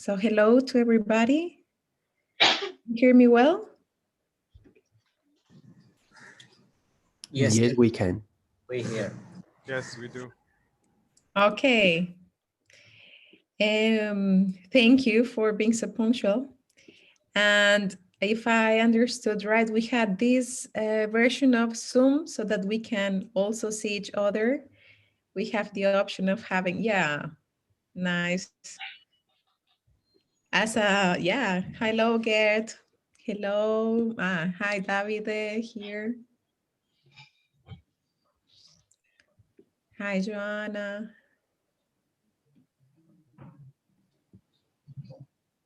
So hello to everybody. You hear me well? Yes, Yes, we can. we hear. Yes, we do. Okay. Thank you for being so punctual. And if I understood right, we had this version of Zoom so that we can also see each other. We have the option of having, yeah, nice. Yeah, hello, Gert. Hello. Hi, Davide here. Hi, Joanna.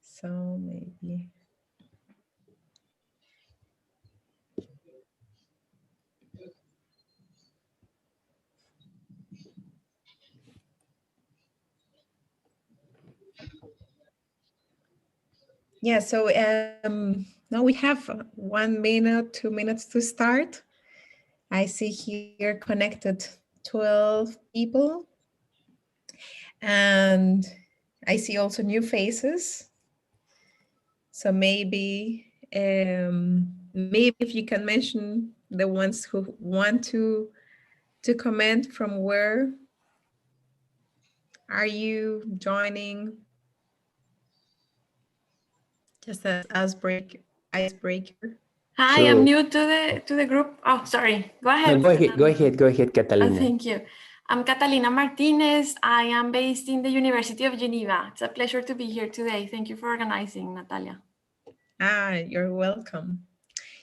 So maybe. Yeah, so now we have 1 minute, 2 minutes to start. I see here connected 12 people. And I see also new faces. So maybe if you can mention the ones who want to comment, from where are you joining? Just as icebreaker. Hi, So- I'm new to the group. Oh, sorry. Go ahead. No, go ahead, Catalina. Thank you. I'm Catalina Martinez. I am based in the University of Geneva. It's a pleasure to be here today. Thank you for organizing, Natalia. You're welcome.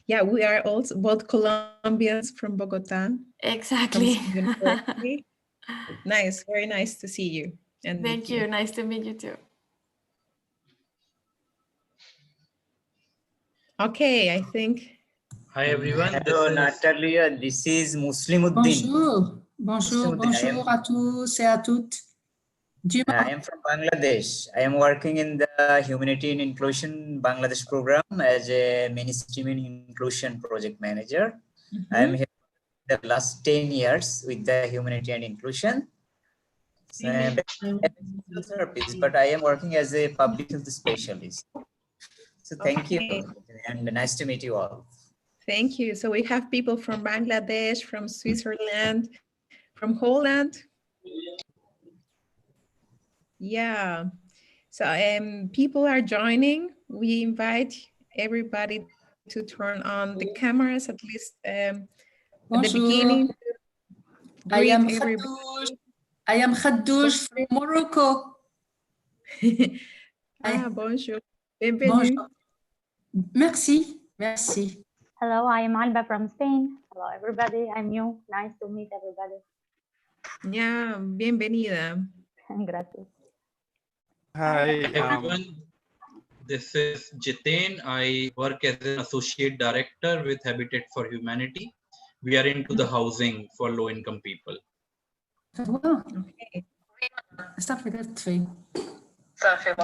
Yeah, we are also both Colombians from Bogota. Exactly. From University. Nice, very nice to see you. And Thank you. Nice to meet you too. Okay, I think. Hi everyone. Hello, Natalia. This is Muslimuddin. Bonjour, bonjour, bonjour à tous et à toutes. I am from Bangladesh. I am working in the Humanity and Inclusion Bangladesh program as a mainstream inclusion project manager. I am here the last 10 years with the Humanity and Inclusion. So, I'm a physical therapist, but I am working as a public health specialist. So thank you, and nice to meet you all. Thank you. So we have people from Bangladesh, from Switzerland, from Holland. Yeah. So people are joining. We invite everybody to turn on the cameras, at least at the beginning. I am Khadouj from Morocco. Bonjour. Bienvenue. Bonjour. Merci. Merci. Hello, I am Alba from Spain. Hello, everybody. I'm new. Nice to meet everybody. Yeah, bienvenida. Gracias. Hi, everyone. This is Jitain. I work as an associate director with Habitat for Humanity. We are into the housing for low-income people. Okay.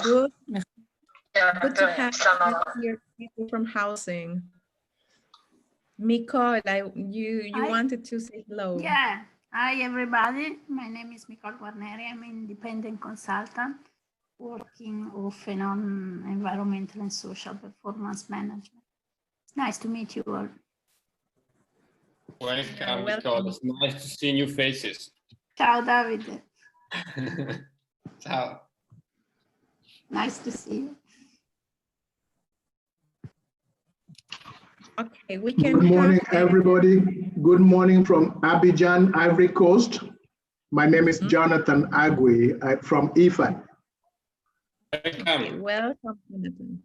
Good. Good to have here people from housing. Nicole, you wanted to say hello. Yeah. Hi, everybody. My name is Nicole Guarneri. I'm an independent consultant working often on environmental and social performance management. Nice to meet you all. Welcome, Nicole. It's nice to see new faces. Ciao, Davide. Ciao. Nice to see you. Okay, we can. Good morning, everybody. Good morning from Abidjan, Ivory Coast. My name is Jonathan Agui from IFAD. Welcome. Welcome, Jonathan.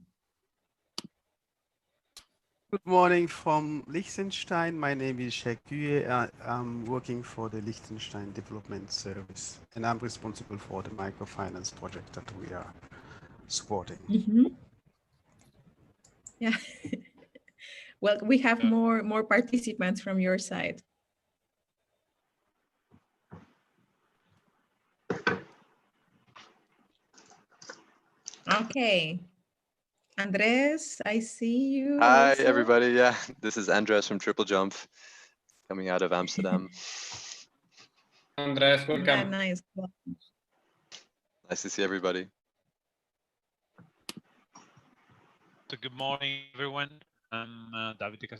good morning from Liechtenstein. My name is Shekue. I'm working for the Liechtenstein Development Service, and I'm responsible for the microfinance project that we are supporting. Yeah. Well, we have more participants from your side. Okay. Andres, I see you. Hi, also. everybody. Yeah, this is Andres from Triple Jump, coming out of Amsterdam. Andres, welcome. Yeah, nice. Nice to see everybody. So good morning, everyone. I'm Davide from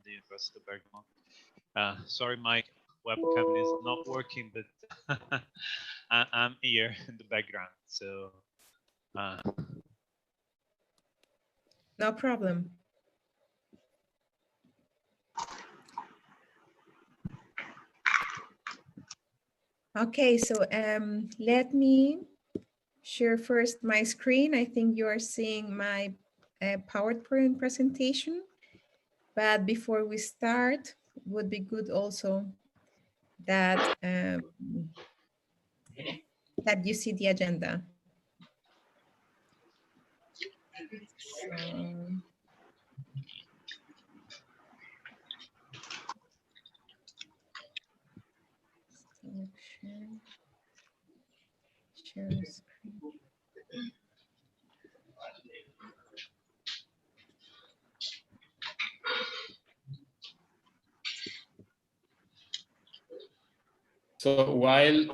the University of Bergamo. Sorry, my webcam is not working, but I'm here in the background. So no problem. Okay, so let me share first my screen. I think you are seeing my PowerPoint presentation, but before we start, would be good also that that you see the agenda. Share screen. So while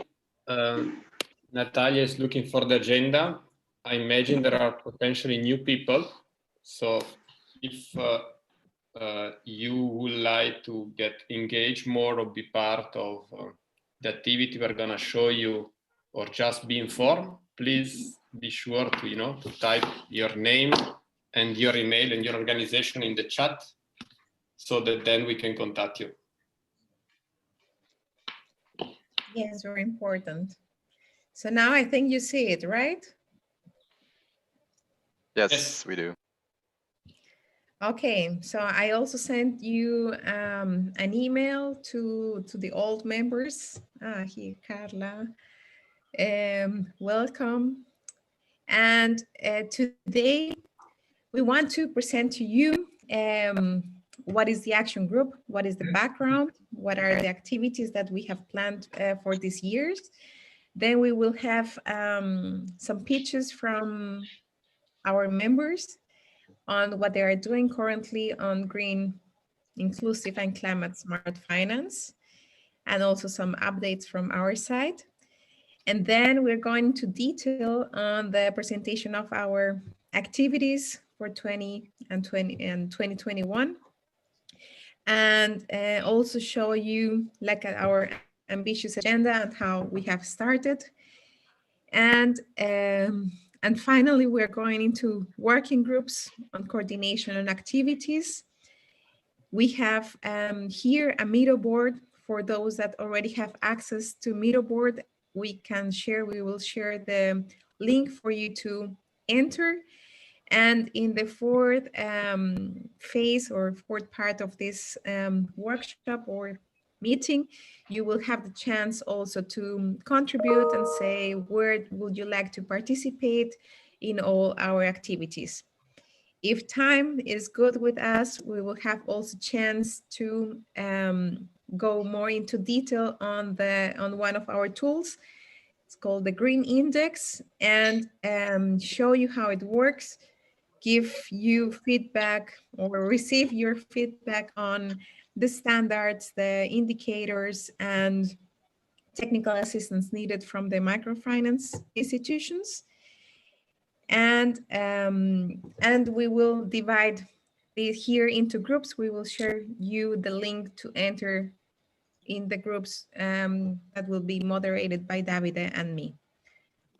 Natalia is looking for the agenda, I imagine there are potentially new people. So if you would like to get engaged more or be part of the activity we're going to show you, or just be informed, please be sure to, to type your name and your email and your organization in the chat so that then we can contact you. Yes, very important. So now I think you see it, right? Yes, we do. Okay, so I also sent you an email to the old members. Here, Carla. Welcome. And today we want to present to you what is the action group, what is the background, what are the activities that we have planned for these years. Then we will have some pitches from our members on what they are doing currently on green, inclusive and climate smart finance, and also some updates from our side. And then we're going to detail on the presentation of our activities for 2021, and also show you like our ambitious agenda and how we have started. And finally, we're going into working groups on coordination and activities. We have here a Miro board for those that already have access to Miro board. We will share the link for you to enter. And in the fourth phase or fourth part of this workshop or meeting, you will have the chance also to contribute and say where would you like to participate in all our activities. If time is good with us, we will have also chance to go more into detail on one of our tools. It's called the Green Index, and show you how it works, give you feedback or receive your feedback on the standards, the indicators, and technical assistance needed from the microfinance institutions. And we will divide this here into groups. We will share you the link to enter in the groups that will be moderated by Davide and me.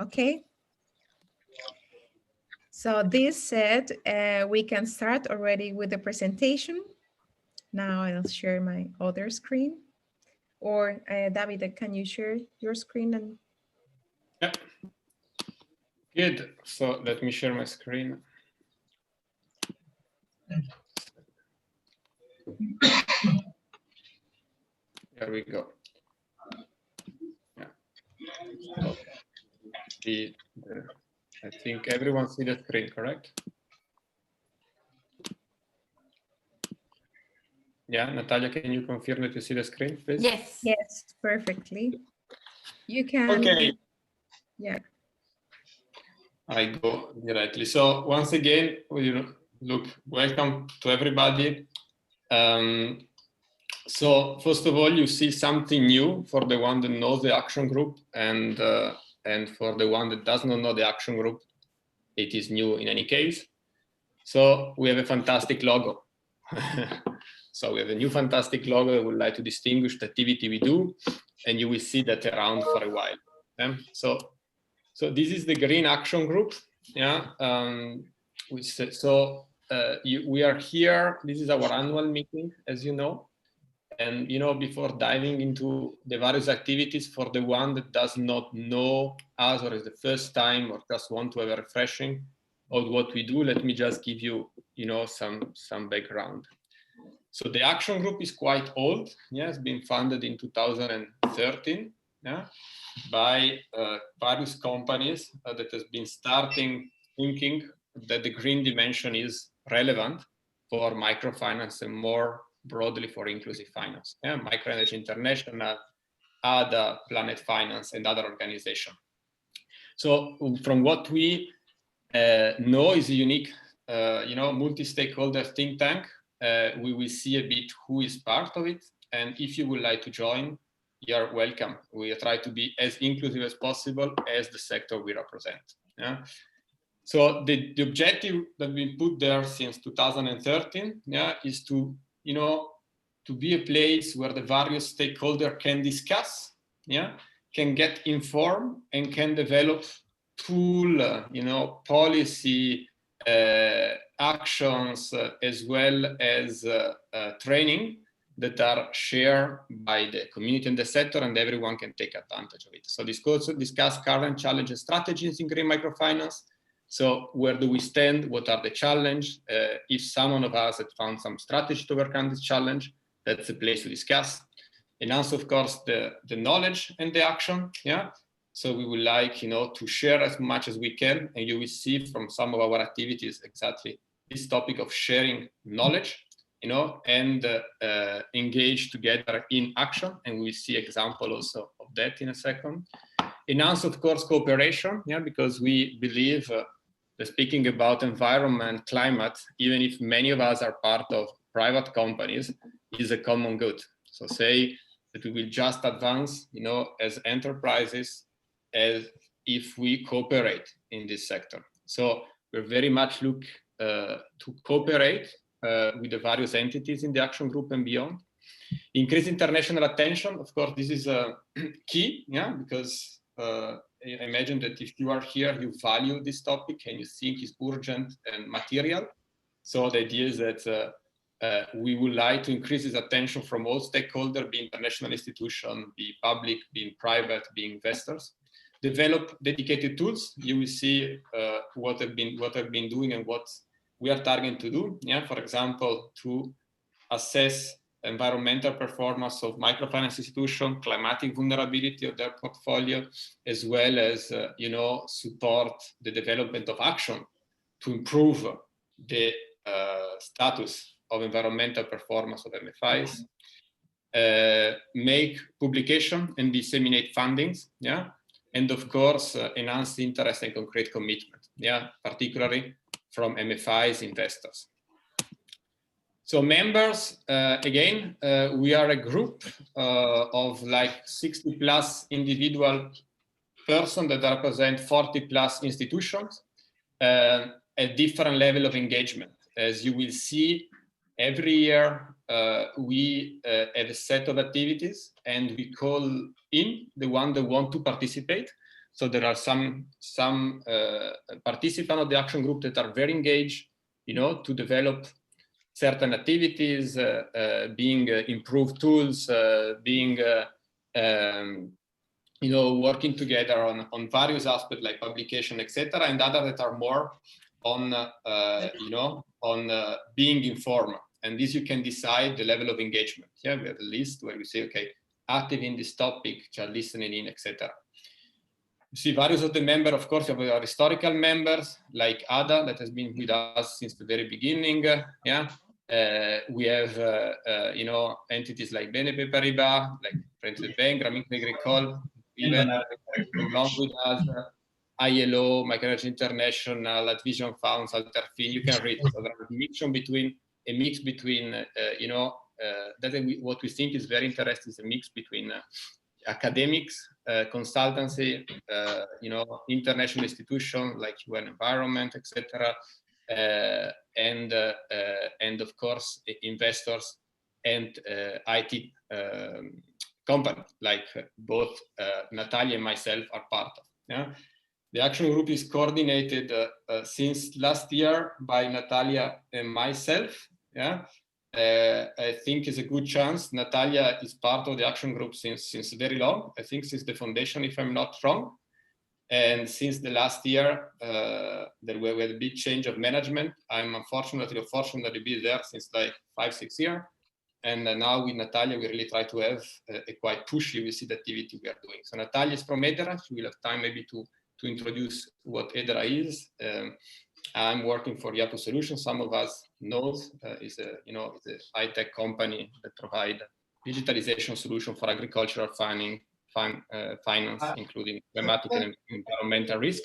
Okay. So this said, we can start already with the presentation. Now I'll share my other screen. Or Davide, can you share your screen? And yeah. Good. So let me share my screen. There we go. Yeah. I think everyone see the screen, correct? Yeah, Natalia, can you confirm that you see the screen, please? Yes. Yes, perfectly. You can. Okay. Yeah. I go directly. So once again, welcome to everybody. So first of all, you see something new for the one that knows the action group, and for the one that does not know the action group, it is new in any case. So we have a fantastic logo. So we have a new fantastic logo that would like to distinguish the activity we do, and you will see that around for a while. So this is the Green Action Group. Yeah. We are here. This is our annual meeting, as you know. And before diving into the various activities, for the one that does not know us or is the first time or just want to have a refreshing of what we do, let me just give you, some background. So the action group is quite old. Yeah, it's been founded in 2013. Yeah, by various companies that has been starting thinking that the green dimension is relevant for microfinance and more broadly for inclusive finance. Yeah, Microenergy International, ADA, Planet Finance, and other organizations. So from what we know is a unique, multi-stakeholder think tank. We will see a bit who is part of it, and if you would like to join, you're welcome. We try to be as inclusive as possible as the sector we represent. Yeah. So the objective that we put there since 2013, yeah, is to be a place where the various stakeholders can discuss, yeah, can get informed, and can develop tool, policy actions, as well as training that are shared by the community and the sector, and everyone can take advantage of it. So this also discuss current challenges, strategies in green microfinance. So where do we stand? What are the challenges? If someone of us had found some strategy to overcome this challenge, that's a place to discuss. And also, of course, the knowledge and the action. Yeah. So we would like, to share as much as we can, and you will see from some of our activities exactly this topic of sharing knowledge, and engage together in action. And we will see example also of that in a second. And also, of course, cooperation, yeah, because we believe that speaking about environment, climate, even if many of us are part of private companies, is a common good. So say that we will just advance, as enterprises, as if we cooperate in this sector. So we're very much look to cooperate with the various entities in the action group and beyond. Increase international attention, of course, this is key, yeah, because I imagine that if you are here, you value this topic and you think it's urgent and material. So the idea is that we would like to increase this attention from all stakeholders, be international institutions, be public, be private, be investors. Develop dedicated tools. You will see what I've been doing and what we are targeting to do. Yeah, for example, to assess environmental performance of microfinance institutions, climatic vulnerability of their portfolio, as well as support the development of action to improve the status of environmental performance of MFIs. Make publication and disseminate fundings, yeah, and of course enhance interest and concrete commitment, yeah, particularly from MFIs investors. So members, again, we are a group of like 60 plus individual persons that represent 40 plus institutions at different level of engagement. As you will see, every year we have a set of activities and we call in the one that want to participate. So there are some participants of the action group that are very engaged, to develop certain activities, being improved tools, being working together on various aspects like publication, etc., and others that are more on being informed. And this you can decide the level of engagement. Yeah, we have a list where we say, okay, active in this topic, just listening in, etc. You see various of the members, of course, of our historical members, like Ada, that has been with us since the very beginning. Yeah, we have entities like BNP Paribas, like French Bank, Grameen Agricole, even along with us, ILO, Microenergy International, Advision Funds, Alterfin. You can read. So there is a mix between what we think is very interesting is a mix between academics, consultancy, international institutions like UN Environment, etc., and of course investors and IT company, like both Natalia and myself are part of. Yeah? The action group is coordinated since last year by Natalia and myself. Yeah, I think it's a good chance. Natalia is part of the action group since very long. I think since the foundation, if I'm not wrong. And since the last year, there were a big change of management. I'm unfortunately or fortunately be there since like 5-6 years. And now with Natalia, we really try to have a quite pushy with the activity we are doing. So Natalia is from Edera. She will have time maybe to introduce what Edera is. I'm working for Yahoo Solutions. Some of us knows is a high-tech company that provide digitalization solution for agricultural finance, including climatic and environmental risk,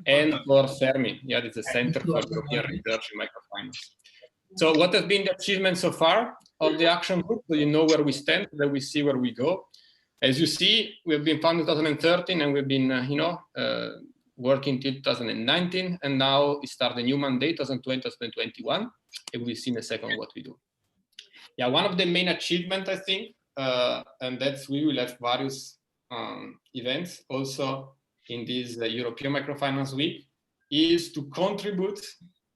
and for CERMI. Yeah, it's a Center for European Research in Microfinance. So what has been the achievement so far of the action group? So you know where we stand, then we see where we go. As you see, we've been founded in 2013, and we've been, working till 2019, and now we start a new mandate, 2020, 2021, and we'll see in a second what we do. Yeah, one of the main achievements, I think, and that's we will have various events also in this European Microfinance Week, is to contribute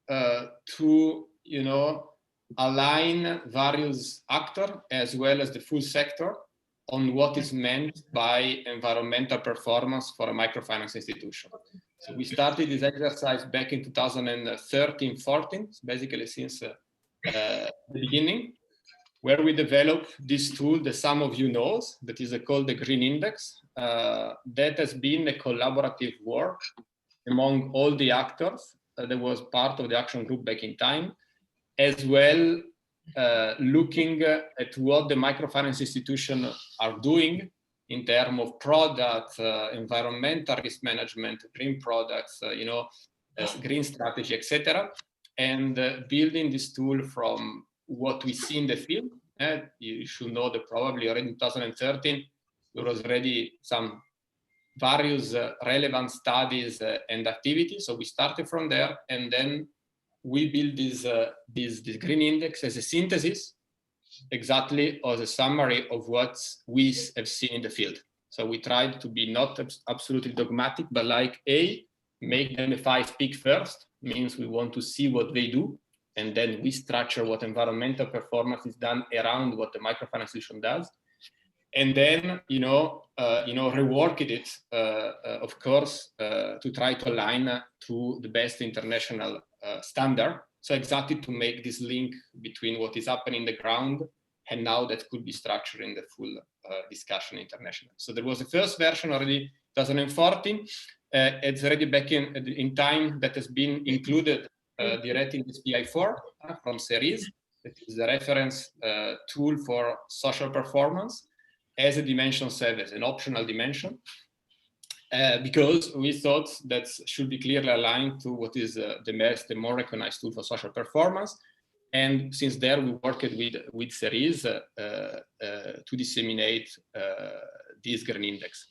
to, align various actors as well as the full sector on what is meant by environmental performance for a microfinance institution. So we started this exercise back in 2013-14, basically since the beginning, where we developed this tool that some of you know, that is called the Green Index. That has been a collaborative work among all the actors that was part of the action group back in time, as well looking at what the microfinance institutions are doing in terms of product, environmental risk management, green products, green strategy, etc., and building this tool from what we see in the field. You should know that probably already in 2013 there was already some various relevant studies and activities. So we started from there, and then we build this green index as a synthesis, exactly as a summary of what we have seen in the field. So we tried to be not absolutely dogmatic, but make MFI speak first, means we want to see what they do, and then we structure what environmental performance is done around what the microfinance institution does. And then, reworked it, of course, to try to align to the best international standard. So exactly to make this link between what is happening in the ground and now that could be structured in the full discussion internationally. So there was the first version already 2014. It's already back in time that has been included directly in this PI4 from Ceres. That is the reference tool for social performance as a dimension 7, as an optional dimension, because we thought that should be clearly aligned to what is the more recognized tool for social performance. And since there, we worked with Ceres to disseminate this green index.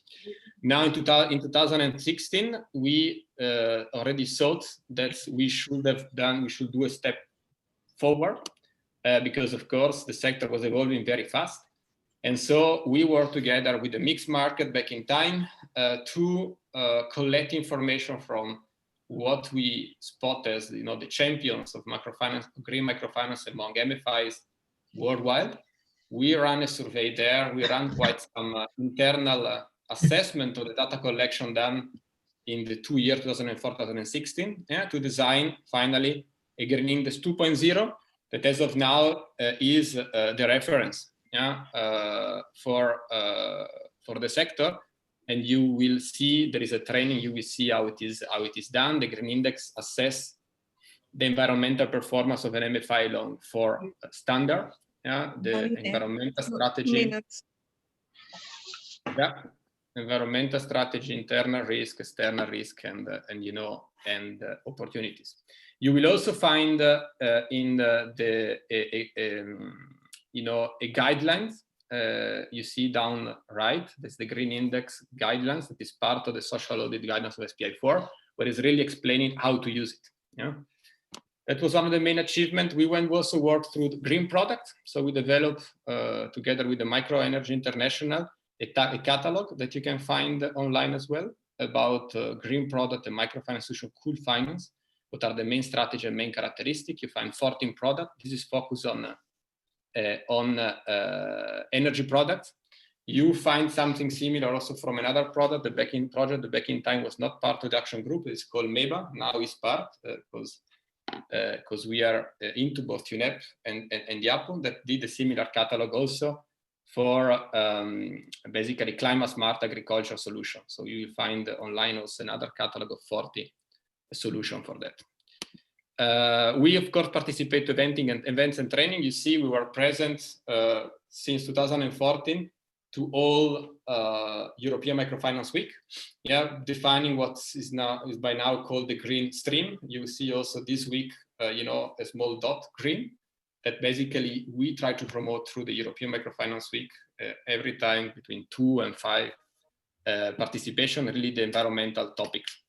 Now in 2016, we already thought that we should do a step forward because of course the sector was evolving very fast. And so we worked together with the mixed market back in time to collect information from what we spot as the champions of microfinance, green microfinance among MFIs worldwide. We ran a survey there. We ran quite some internal assessment of the data collection done in the 2 years, 2004-2016, to design finally a green index 2.0 that as of now is the reference for the sector. And you will see there is a training. You will see how it is done. The green index assess the environmental performance of an MFI loan for standard. The environmental strategy. Environmental strategy, internal risk, external risk, and opportunities. You will also find in a guidelines. You see down right, that's the green index guidelines that is part of the social audit guidance of SPI4, where it's really explaining how to use it. That was one of the main achievements. We also worked through the green product. So we developed, together with the Micro Energy International, a catalog that you can find online as well about green product and microfinance solution, cool finance. What are the main strategy and main characteristic? You find 14 products. This is focused on energy products. You find something similar also from another product, the Back-in project. The Back-in Time was not part of the action group. It's called MEBA. Now it's part because we are into both UNEP and Yapon that did a similar catalog also for basically climate smart agriculture solution. So you will find online also another catalog of 40 solution for that. We of course participate in events and training. You see we were present since 2014 to all European Microfinance Week, defining what is by now called the green stream. You see also this week, a small dot green that basically we try to promote through the European Microfinance Week every time between 2 and 5 participation, really the environmental topics.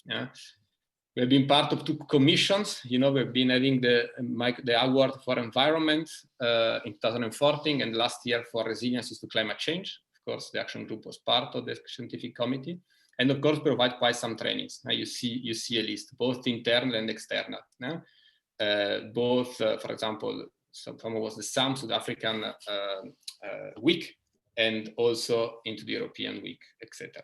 We've been part of 2 commissions. We've been having the award for environment in 2014 and last year for resilience to climate change. Of course, the action group was part of the scientific committee, and of course provide quite some trainings. You see a list, both internal and external. Both, for example, some was the SAM, South African week, and also into the European week, etc.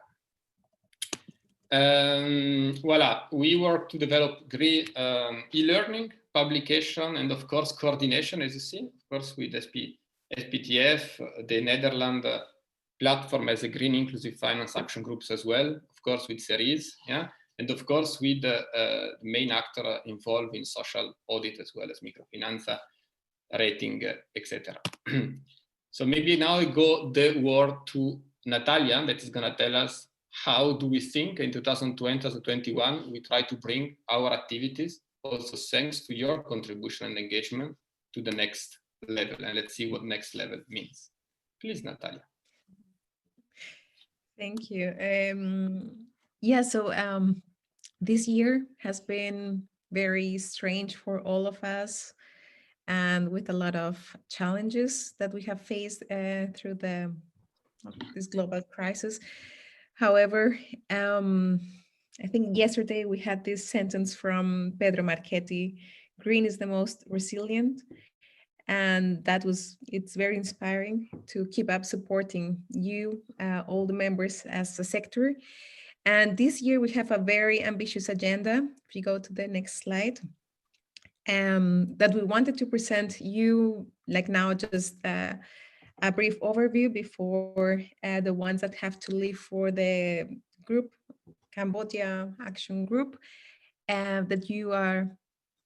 Voila, we work to develop great e-learning, publication, and of course coordination, as you see, of course with SPTF, the Netherlands platform as a green inclusive finance action groups as well, of course with Cerise, and of course with the main actor involved in social audit as well as microfinanza, rating, etc. So maybe now I go the word to Natalia, that is going to tell us how do we think in 2020, 2021, we try to bring our activities, also thanks to your contribution and engagement, to the next level. And let's see what next level means. Please, Natalia. Thank you. This year has been very strange for all of us, and with a lot of challenges that we have faced through this global crisis. However, I think yesterday we had this sentence from Pedro Marchetti: "Green is the most resilient." And it's very inspiring to keep up supporting you, all the members as a sector. And this year we have a very ambitious agenda. If you go to the next slide, that we wanted to present you, like now, just a brief overview before the ones that have to leave for the group, Cambodia Action Group, that you are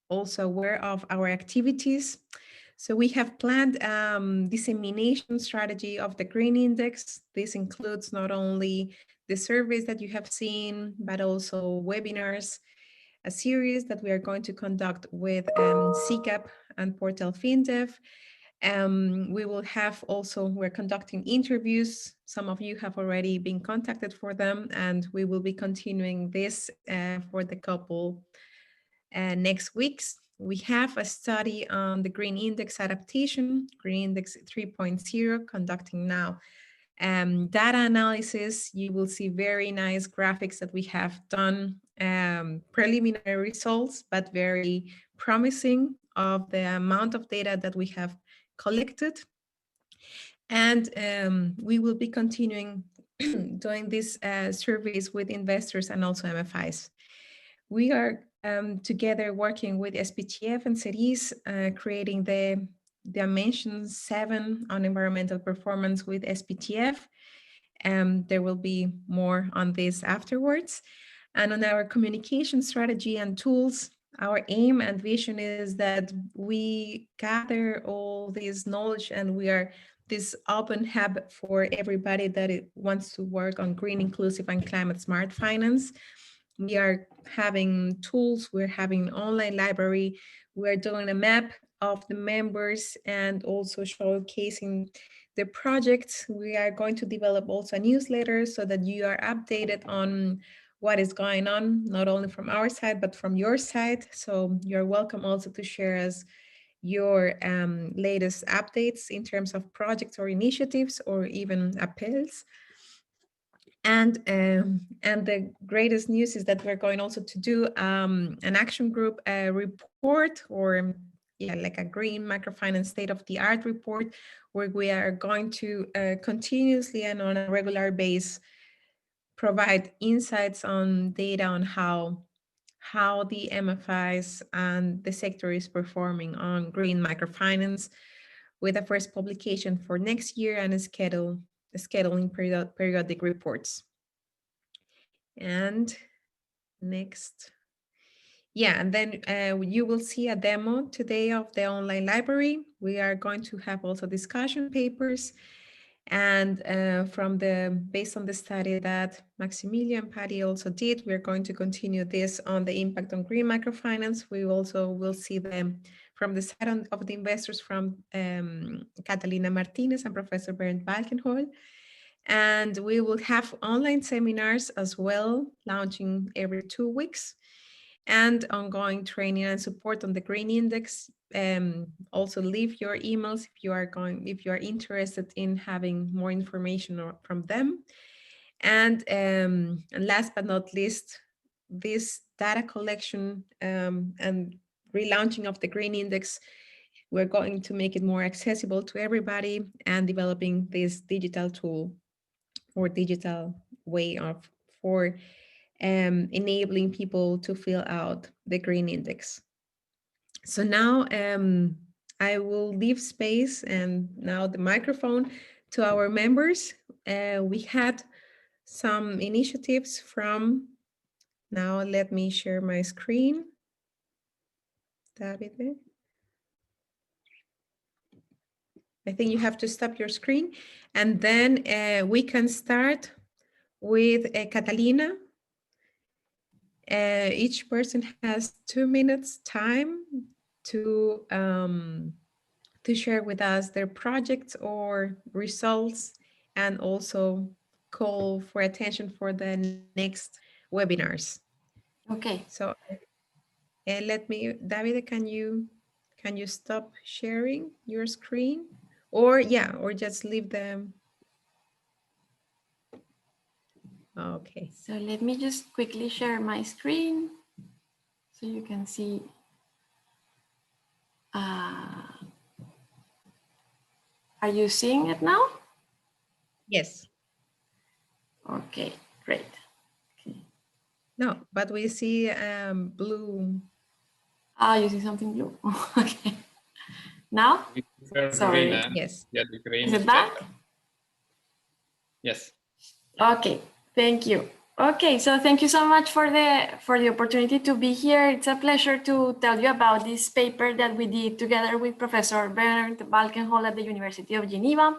also aware of our activities. So we have planned dissemination strategy of the Green Index. This includes not only the surveys that you have seen, but also webinars, a series that we are going to conduct with CCAP and Portal FinDev. We're conducting interviews. Some of you have already been contacted for them, and we will be continuing this for the couple next weeks. We have a study on the Green Index adaptation, Green Index 3.0, conducting now data analysis. You will see very nice graphics that we have done, preliminary results, but very promising of the amount of data that we have collected. And we will be continuing doing these surveys with investors and also MFIs. We are together working with SPTF and Cerise, creating the Dimension 7 on environmental performance with SPTF. There will be more on this afterwards. And on our communication strategy and tools, our aim and vision is that we gather all this knowledge and we are this open hub for everybody that wants to work on green, inclusive, and climate smart finance. We are having tools, we're having an online library, we're doing a map of the members and also showcasing the projects. We are going to develop also a newsletter so that you are updated on what is going on, not only from our side, but from your side. So you're welcome also to share us your latest updates in terms of projects or initiatives or even appels. And the greatest news is that we're going also to do an action group report, or like a green microfinance state-of-the-art report, where we are going to continuously and on a regular basis provide insights on data on how the MFIs and the sector is performing on green microfinance, with a first publication for next year and scheduling periodic reports. And next. Yeah, and then you will see a demo today of the online library. We are going to have also discussion papers, and based on the study that Maximilian and Patty also did, we're going to continue this on the impact on green microfinance. We also will see them from the side of the investors from Catalina Martinez and Professor Bernd Balkenhol. And we will have online seminars as well, launching every 2 weeks, and ongoing training and support on the Green Index. Also leave your emails if you are interested in having more information from them. And last but not least, this data collection and relaunching of the Green Index, we're going to make it more accessible to everybody, and developing this digital tool or digital way for enabling people to fill out the Green Index. So now I will leave space and now the microphone to our members. We had some initiatives from, now let me share my screen. Davide. I think you have to stop your screen, and then we can start with Catalina. Each person has 2 minutes time to share with us their projects or results, and also call for attention for the next webinars. Okay. So Davide, can you stop sharing your screen, or just leave them? Okay. So let me just quickly share my screen so you can see. Are you seeing it now? Yes. Okay, great. Okay. No, but we see blue. You see something blue? Okay. Now? Sorry. Green, yes. Yeah, the green is it back? better. Yes. Okay, thank you. Okay, so thank you so much for the opportunity to be here. It's a pleasure to tell you about this paper that we did together with Professor Bernd Balkenhol at the University of Geneva.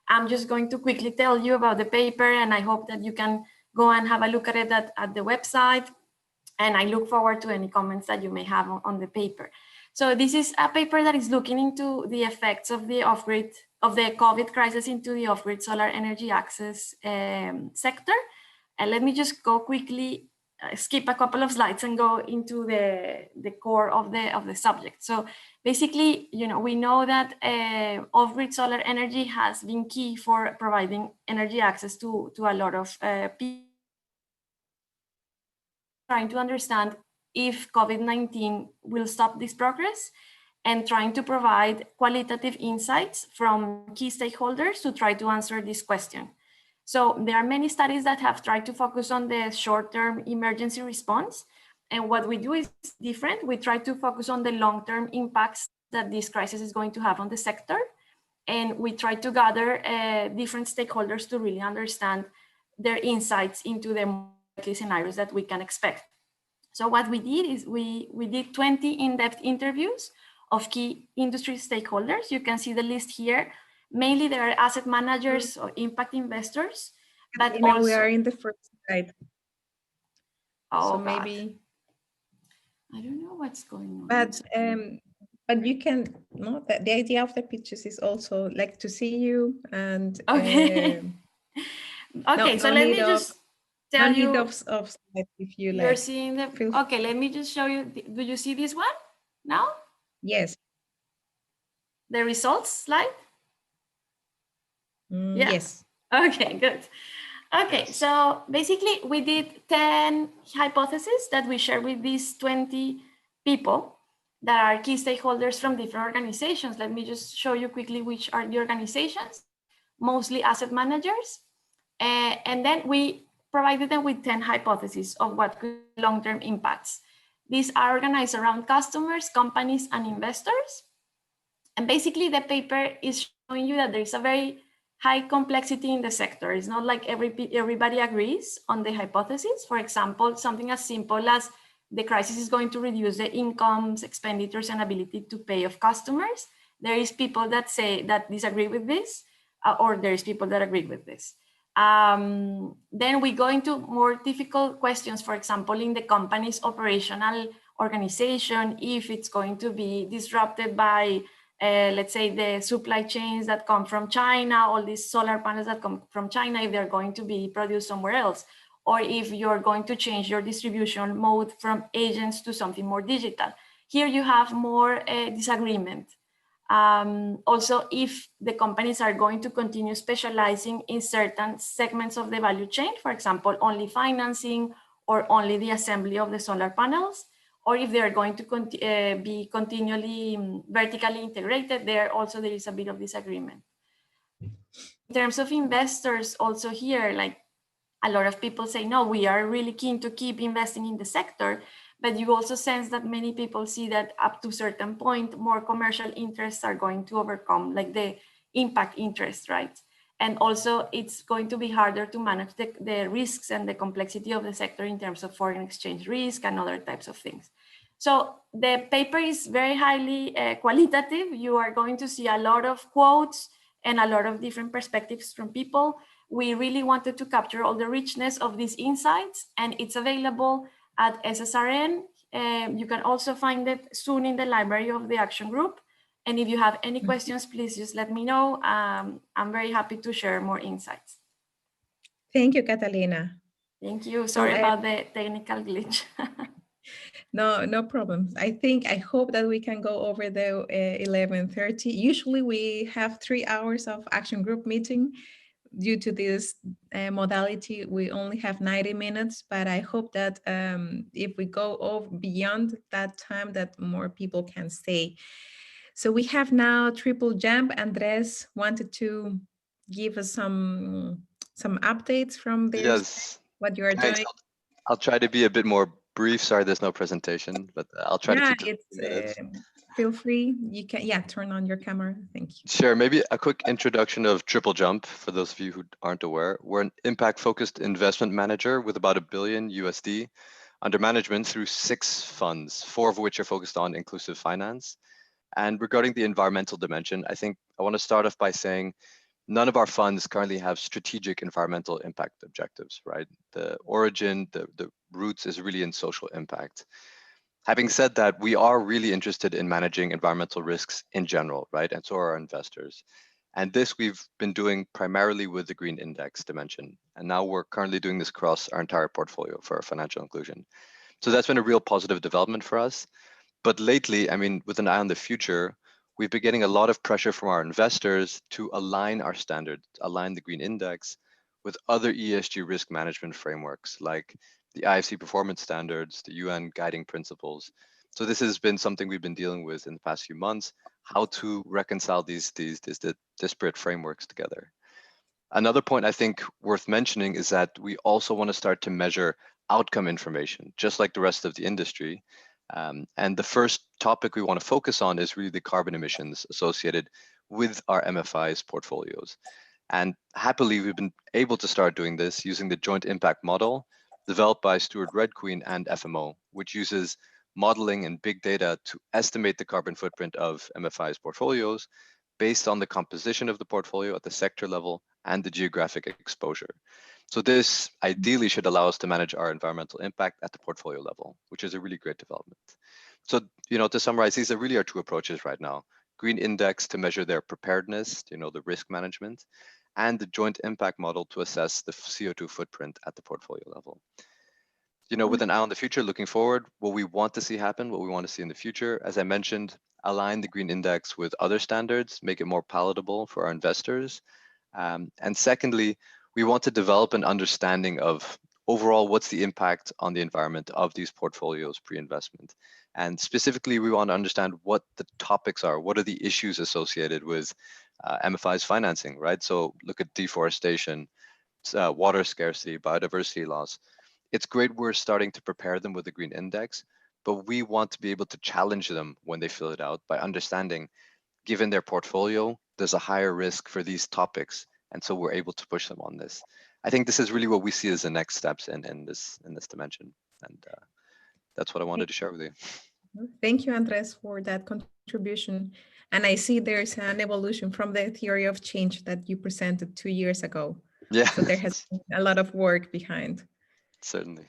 I'm just going to quickly tell you about the paper, and I hope that you can go and have a look at it at the website. And I look forward to any comments that you may have on the paper. So this is a paper that is looking into the effects of the off-grid, of the COVID crisis into the off-grid solar energy access sector. And let me just go quickly, skip a couple of slides and go into the core of the subject. So basically, we know that off-grid solar energy has been key for providing energy access to a lot of people. Trying to understand if COVID-19 will stop this progress, and trying to provide qualitative insights from key stakeholders to try to answer this question. So there are many studies that have tried to focus on the short-term emergency response. And what we do is different. We try to focus on the long-term impacts that this crisis is going to have on the sector. And we try to gather different stakeholders to really understand their insights into the likely scenarios that we can expect. So what we did is we did 20 in-depth interviews of key industry stakeholders. You can see the list here. Mainly there are asset managers or impact investors, but also we are in the first slide. Oh, so God. Maybe I don't know what's going on. But you can know that the idea of the pictures is also like to see you and okay. Okay, so let me just tell need you. of slides if you You're like. seeing the. Okay, let me just show you. Do you see this one now? Yes. The results slide? Yeah. Yes. Okay, good. Okay, Yes. so basically we did 10 hypotheses that we share with these 20 people that are key stakeholders from different organizations. Let me just show you quickly which are the organizations, mostly asset managers. And then we provided them with 10 hypotheses of what could be long-term impacts. These are organized around customers, companies, and investors. And basically the paper is showing you that there is a very high complexity in the sector. It's not like everybody agrees on the hypothesis. For example, something as simple as the crisis is going to reduce the incomes, expenditures, and ability to pay of customers. There is people that say that disagree with this, or there is people that agree with this. Then we go into more difficult questions, for example, in the company's operational organization, if it's going to be disrupted by let's say the supply chains that come from China, all these solar panels that come from China, if they're going to be produced somewhere else, or if you're going to change your distribution mode from agents to something more digital. Here you have more disagreement. Also, if the companies are going to continue specializing in certain segments of the value chain, for example, only financing or only the assembly of the solar panels, or if they're going to be continually vertically integrated, there is a bit of disagreement. In terms of investors, also here, like a lot of people say, no, we are really keen to keep investing in the sector, but you also sense that many people see that up to a certain point, more commercial interests are going to overcome, like the impact interest, right? And also it's going to be harder to manage the risks and the complexity of the sector in terms of foreign exchange risk and other types of things. So the paper is very highly qualitative. You are going to see a lot of quotes and a lot of different perspectives from people. We really wanted to capture all the richness of these insights, and it's available at SSRN. You can also find it soon in the library of the action group. And if you have any questions, please just let me know. I'm very happy to share more insights. Thank you, Catalina. Thank you. Sorry about the technical glitch. No problems. I hope that we can go over the 11:30. Usually we have 3 hours of action group meeting. Due to this modality, we only have 90 minutes, but I hope that if we go beyond that time, that more people can stay. So we have now triple jump. Andres wanted to give us some updates from this. Yes. What you are doing. I'll try to be a bit more brief. Sorry, there's no presentation, but I'll try to keep it. Feel free. You can, turn on your camera. Thank you. Sure. Maybe a quick introduction of Triple Jump for those of you who aren't aware. We're an impact-focused investment manager with about $1 billion USD under management through 6 funds, 4 of which are focused on inclusive finance. And regarding the environmental dimension, I think I want to start off by saying none of our funds currently have strategic environmental impact objectives, right? The origin, the roots is really in social impact. Having said that, we are really interested in managing environmental risks in general, right? And so are our investors. And this we've been doing primarily with the Green Index dimension. And now we're currently doing this across our entire portfolio for our financial inclusion. So that's been a real positive development for us. But lately, with an eye on the future, we've been getting a lot of pressure from our investors to align our standards, align the Green Index with other ESG risk management frameworks like the IFC performance standards, the UN guiding principles. So this has been something we've been dealing with in the past few months, how to reconcile these disparate frameworks together. Another point I think worth mentioning is that we also want to start to measure outcome information, just like the rest of the industry. And the first topic we want to focus on is really the carbon emissions associated with our MFI's portfolios. And happily, we've been able to start doing this using the joint impact model developed by Stuart Red Queen and FMO, which uses modeling and big data to estimate the carbon footprint of MFI's portfolios based on the composition of the portfolio at the sector level and the geographic exposure. So this ideally should allow us to manage our environmental impact at the portfolio level, which is a really great development. So, to summarize, these are really our 2 approaches right now. green index to measure their preparedness, the risk management, and the joint impact model to assess the CO2 footprint at the portfolio level. With an eye on the future, looking forward, what we want to see happen, what we want to see in the future, as I mentioned, align the green index with other standards, make it more palatable for our investors. And secondly, we want to develop an understanding of overall what's the impact on the environment of these portfolios pre-investment. And specifically, we want to understand what the topics are, what are the issues associated with MFI's financing, right? So look at deforestation, water scarcity, biodiversity loss. It's great we're starting to prepare them with the green index, but we want to be able to challenge them when they fill it out by understanding, given their portfolio, there's a higher risk for these topics. And so we're able to push them on this. I think this is really what we see as the next steps in this dimension. And that's what I wanted to share with you. Thank you, Andres, for that contribution. And I see there's an evolution from the theory of change that you presented 2 years ago. Yeah. So there has been a lot of work behind. Certainly.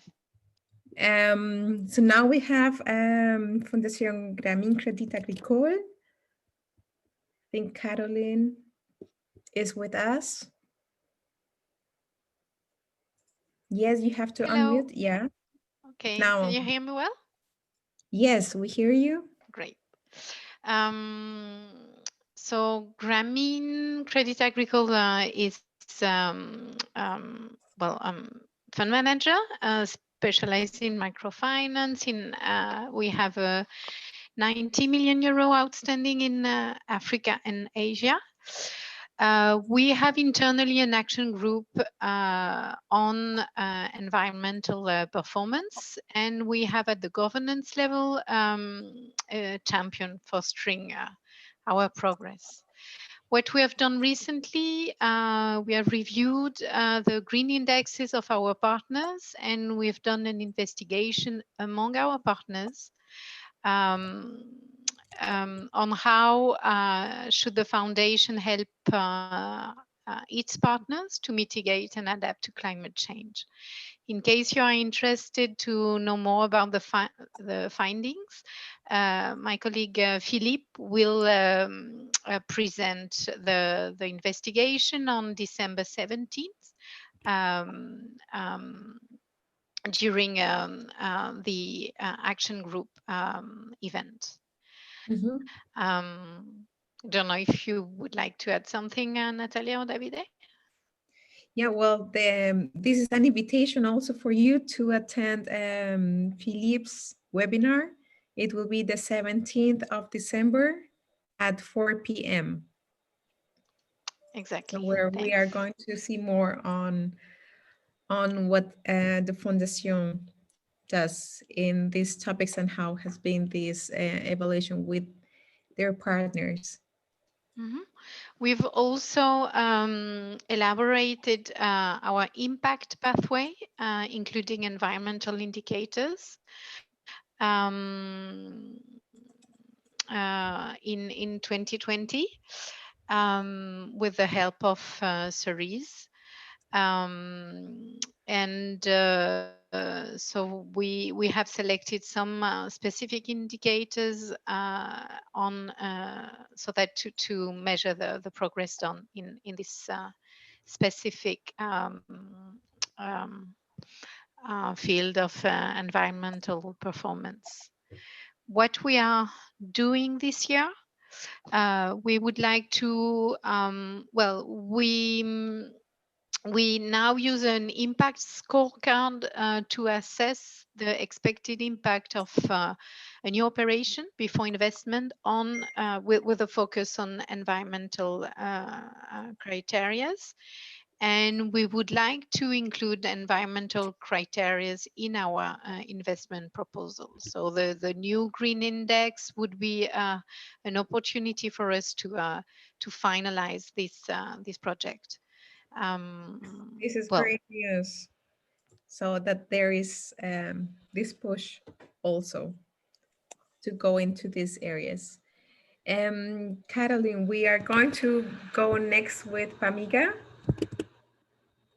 So now we have Fundación Grameen Crédit Agricole. I think Caroline is with us. Yes, you have to unmute. Yeah. Okay. Now. Can you hear me well? Yes, we hear you. Great. So Grameen Crédit Agricole is fund manager specialized in microfinance. We have a 90 million euro outstanding in Africa and Asia. We have internally an action group on environmental performance, and we have at the governance level a champion fostering our progress. What we have done recently, we have reviewed the green indexes of our partners, and we've done an investigation among our partners on how should the foundation help its partners to mitigate and adapt to climate change. In case you are interested to know more about the findings, my colleague Philippe will present the investigation on December 17th during the action group event. Don't know if you would like to add something, Natalia or Davide? Yeah, well, this is an invitation also for you to attend Philippe's webinar. It will be the 17th of December at 4 p.m. Exactly. So where we are going to see more on what the Fundación does in these topics and how has been this evaluation with their partners. Mm-hmm. We've also elaborated our impact pathway, including environmental indicators in 2020 with the help of Cerise. So we have selected some specific indicators so that to measure the progress done in this specific field of environmental performance. What we are doing this year, we would like to we now use an impact scorecard to assess the expected impact of a new operation before investment on with a focus on environmental criteria. And we would like to include environmental criteria in our investment proposal. So the new green index would be an opportunity for us to finalize this project. This is great news. So that there is this push also to go into these areas. Caroline, we are going to go next with Pamiga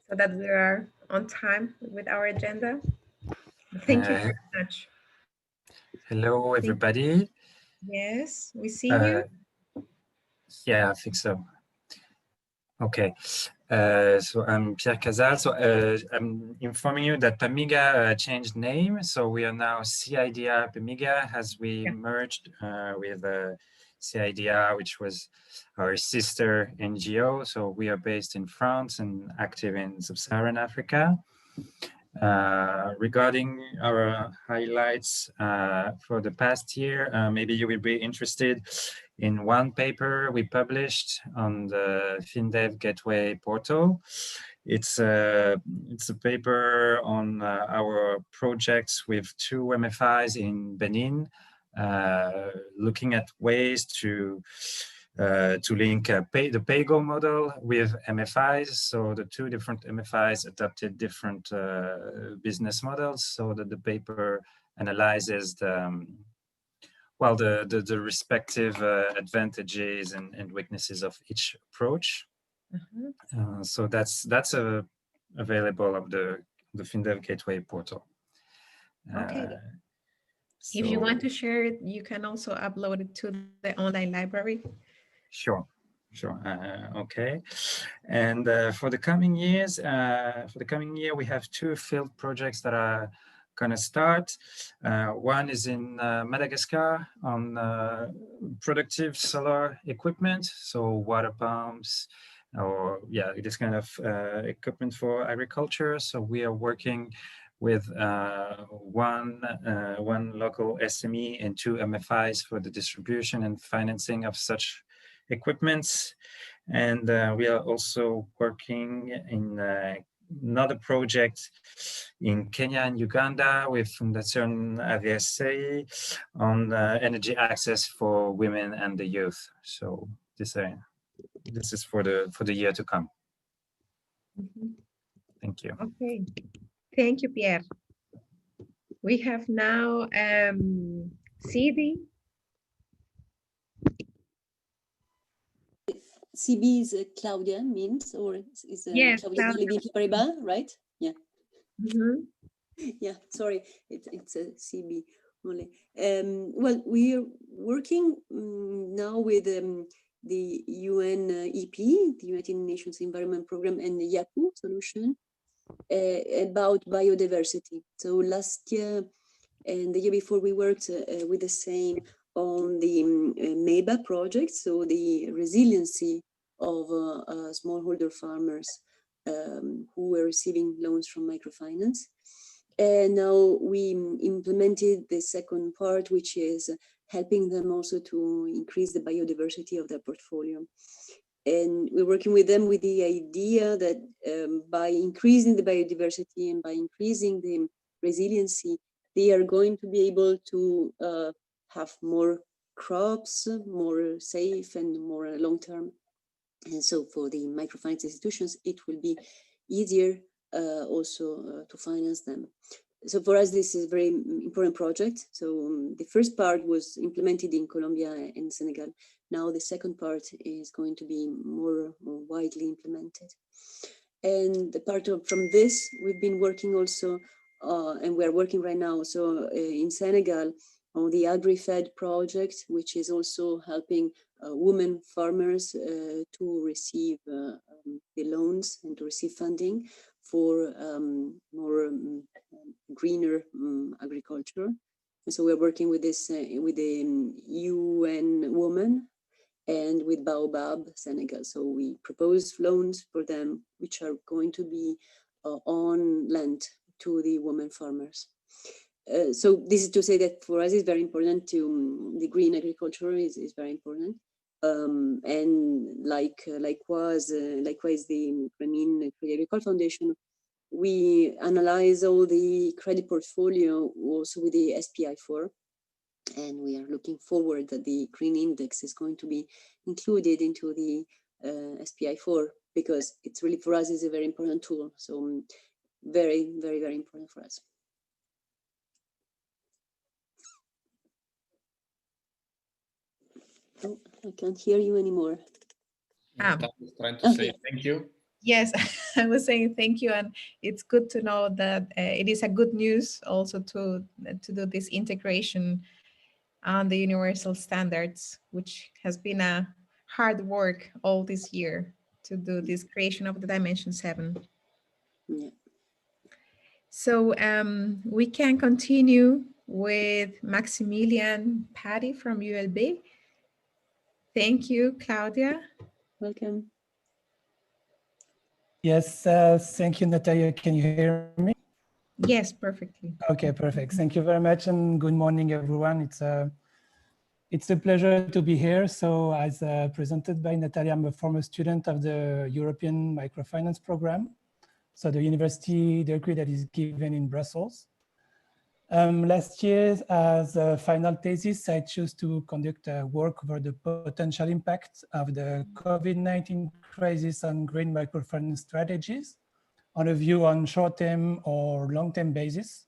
so that we are on time with our agenda. Thank you very much. Hello, everybody. Yes, we see you. Yeah, I think so. Okay, so I'm Pierre Casal. So I'm informing you that PAMIGA changed name. So we are now CIDR PAMIGA as we merged with CIDR, which was our sister NGO. So we are based in France and active in Sub-Saharan Africa. Regarding our highlights for the past year, maybe you will be interested in one paper we published on the FinDev Gateway portal. It's a paper on our projects with 2 MFIs in Benin, looking at ways to link the PAYGO model with MFIs. So the 2 different MFIs adopted different business models, so that the paper analyzes the respective advantages and weaknesses of each approach. So that's available of the FinDev Gateway portal. Okay. If you want to share it, you can also upload it to the online library. Sure. Okay. And for the coming years, we have 2 field projects that are going to start. One is in Madagascar on productive solar equipment, so water pumps, or this kind of equipment for agriculture. So we are working with one local SME and 2 MFIs for the distribution and financing of such equipments. And we are also working in another project in Kenya and Uganda with Fundación AVSA on energy access for women and the youth. So this is for the year to come. Thank you. Okay, thank you, Pierre. We have now CD. CB is Claudia means, or is yes, Claudia BNP Paribas, right? Yeah. Yeah, sorry, it's a CB only. Well, we are working now with the UNEP, the United Nations Environment Program, and the YAPU solution about biodiversity. So last year and the year before, we worked with the same on the MEBA project, so the resiliency of smallholder farmers who were receiving loans from microfinance. And now we implemented the second part, which is helping them also to increase the biodiversity of their portfolio. And we're working with them with the idea that by increasing the biodiversity and by increasing the resiliency, they are going to be able to have more crops, more safe and more long-term. And so for the microfinance institutions, it will be easier also to finance them. So for us, this is a very important project. So the first part was implemented in Colombia and Senegal. Now the second part is going to be more widely implemented. And from this, we've been working also, and we're working right now, so in Senegal, on the AgriFed project, which is also helping women farmers to receive the loans and to receive funding for more greener agriculture. And so we're working with this with the UN Women and with Baobab Senegal. So we propose loans for them, which are going to be on lent to the women farmers. So this is to say that for us it's very important to the green agriculture is very important, and likewise the Crédit Agricole Foundation, we analyze all the credit portfolio also with the SPI4, and we are looking forward that the green index is going to be included into the SPI4, because it's really for us is a very important tool. So very, very, very important for us. Oh, I can't hear you anymore. I was trying to say thank you. Yes, I was saying thank you, and it's good to know that it is a good news also to do this integration on the universal standards, which has been a hard work all this year to do this creation of the Dimension 7. Yeah. So we can continue with Maximilian Patty from ULB. Thank you, Claudia. Welcome. Yes, thank you, Natalia. Can you hear me? Yes, perfectly. Okay, perfect. Thank you very much, and good morning, everyone. It's a pleasure to be here. So as presented by Natalia, I'm a former student of the European Microfinance Program. So the university degree that is given in Brussels. Last year, as a final thesis, I chose to conduct a work over the potential impact of the COVID-19 crisis on green microfinance strategies on a view on short-term or long-term basis.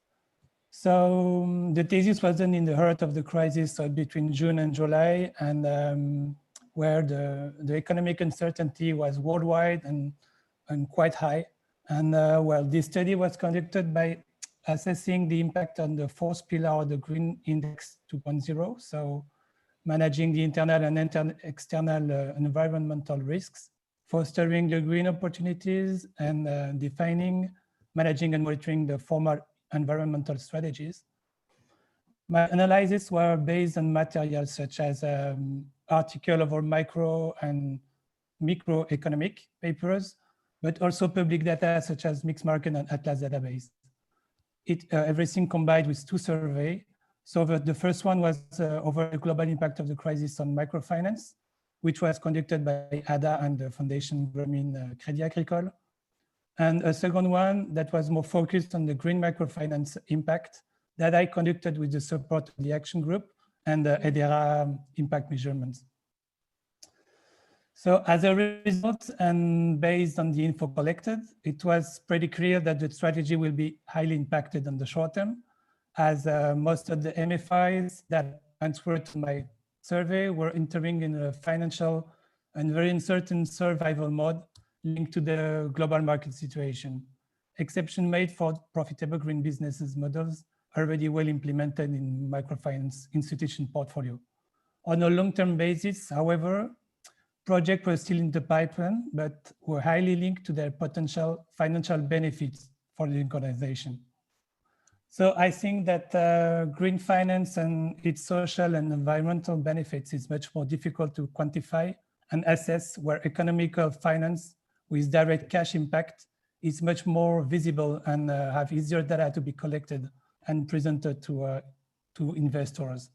So the thesis was done in the heart of the crisis between June and July, and where the economic uncertainty was worldwide and quite high. And well, this study was conducted by assessing the impact on the fourth pillar of the Green Index 2.0, so managing the internal and external environmental risks, fostering the green opportunities, and defining, managing and monitoring the formal environmental strategies. My analyses were based on materials such as articles over micro and microeconomic papers, but also public data such as mixed market and Atlas database. Everything combined with two surveys. So the first one was over the global impact of the crisis on microfinance, which was conducted by ADA and the Foundation Grameen Crédit Agricole. And a second one that was more focused on the green microfinance impact that I conducted with the support of the action group and the EDERA impact measurements. So as a result, and based on the info collected, it was pretty clear that the strategy will be highly impacted on the short term, as most of the MFIs that answered to my survey were entering in a financial and very uncertain survival mode linked to the global market situation. Exception made for profitable green businesses models already well implemented in microfinance institution portfolio. On a long-term basis, however, projects were still in the pipeline, but were highly linked to their potential financial benefits for the organization. So I think that green finance and its social and environmental benefits is much more difficult to quantify and assess, where economical finance with direct cash impact is much more visible and have easier data to be collected and presented to investors.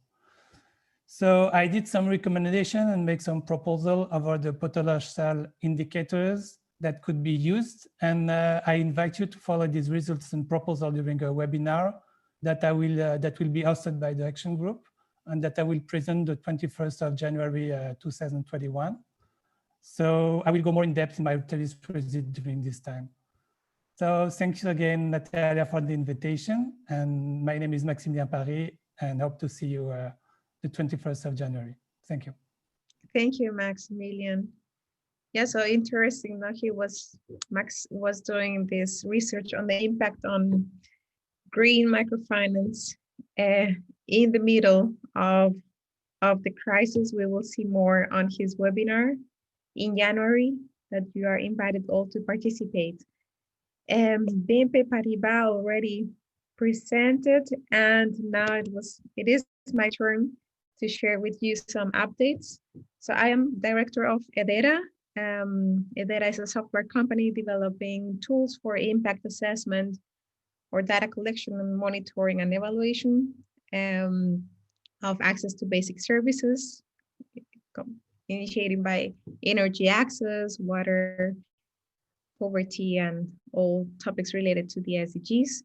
So I did some recommendation and make some proposal over the potential indicators that could be used. And I invite you to follow these results and proposal during a webinar that will be hosted by the action group and that I will present the 21st of January 2021. So I will go more in depth in my thesis during this time. So thank you again, Natalia, for the invitation. And my name is Maximilian Paris, and hope to see you the 21st of January. Thank you. Thank you, Maximilian. Yeah, so interesting that Max was doing this research on the impact on green microfinance in the middle of the crisis. We will see more on his webinar in January that you are invited all to participate. BNP Paribas already presented, and now it is my turn to share with you some updates. So I am director of EDERA. EDERA is a software company developing tools for impact assessment or data collection and monitoring and evaluation of access to basic services, initiated by energy access, water, poverty, and all topics related to the SDGs.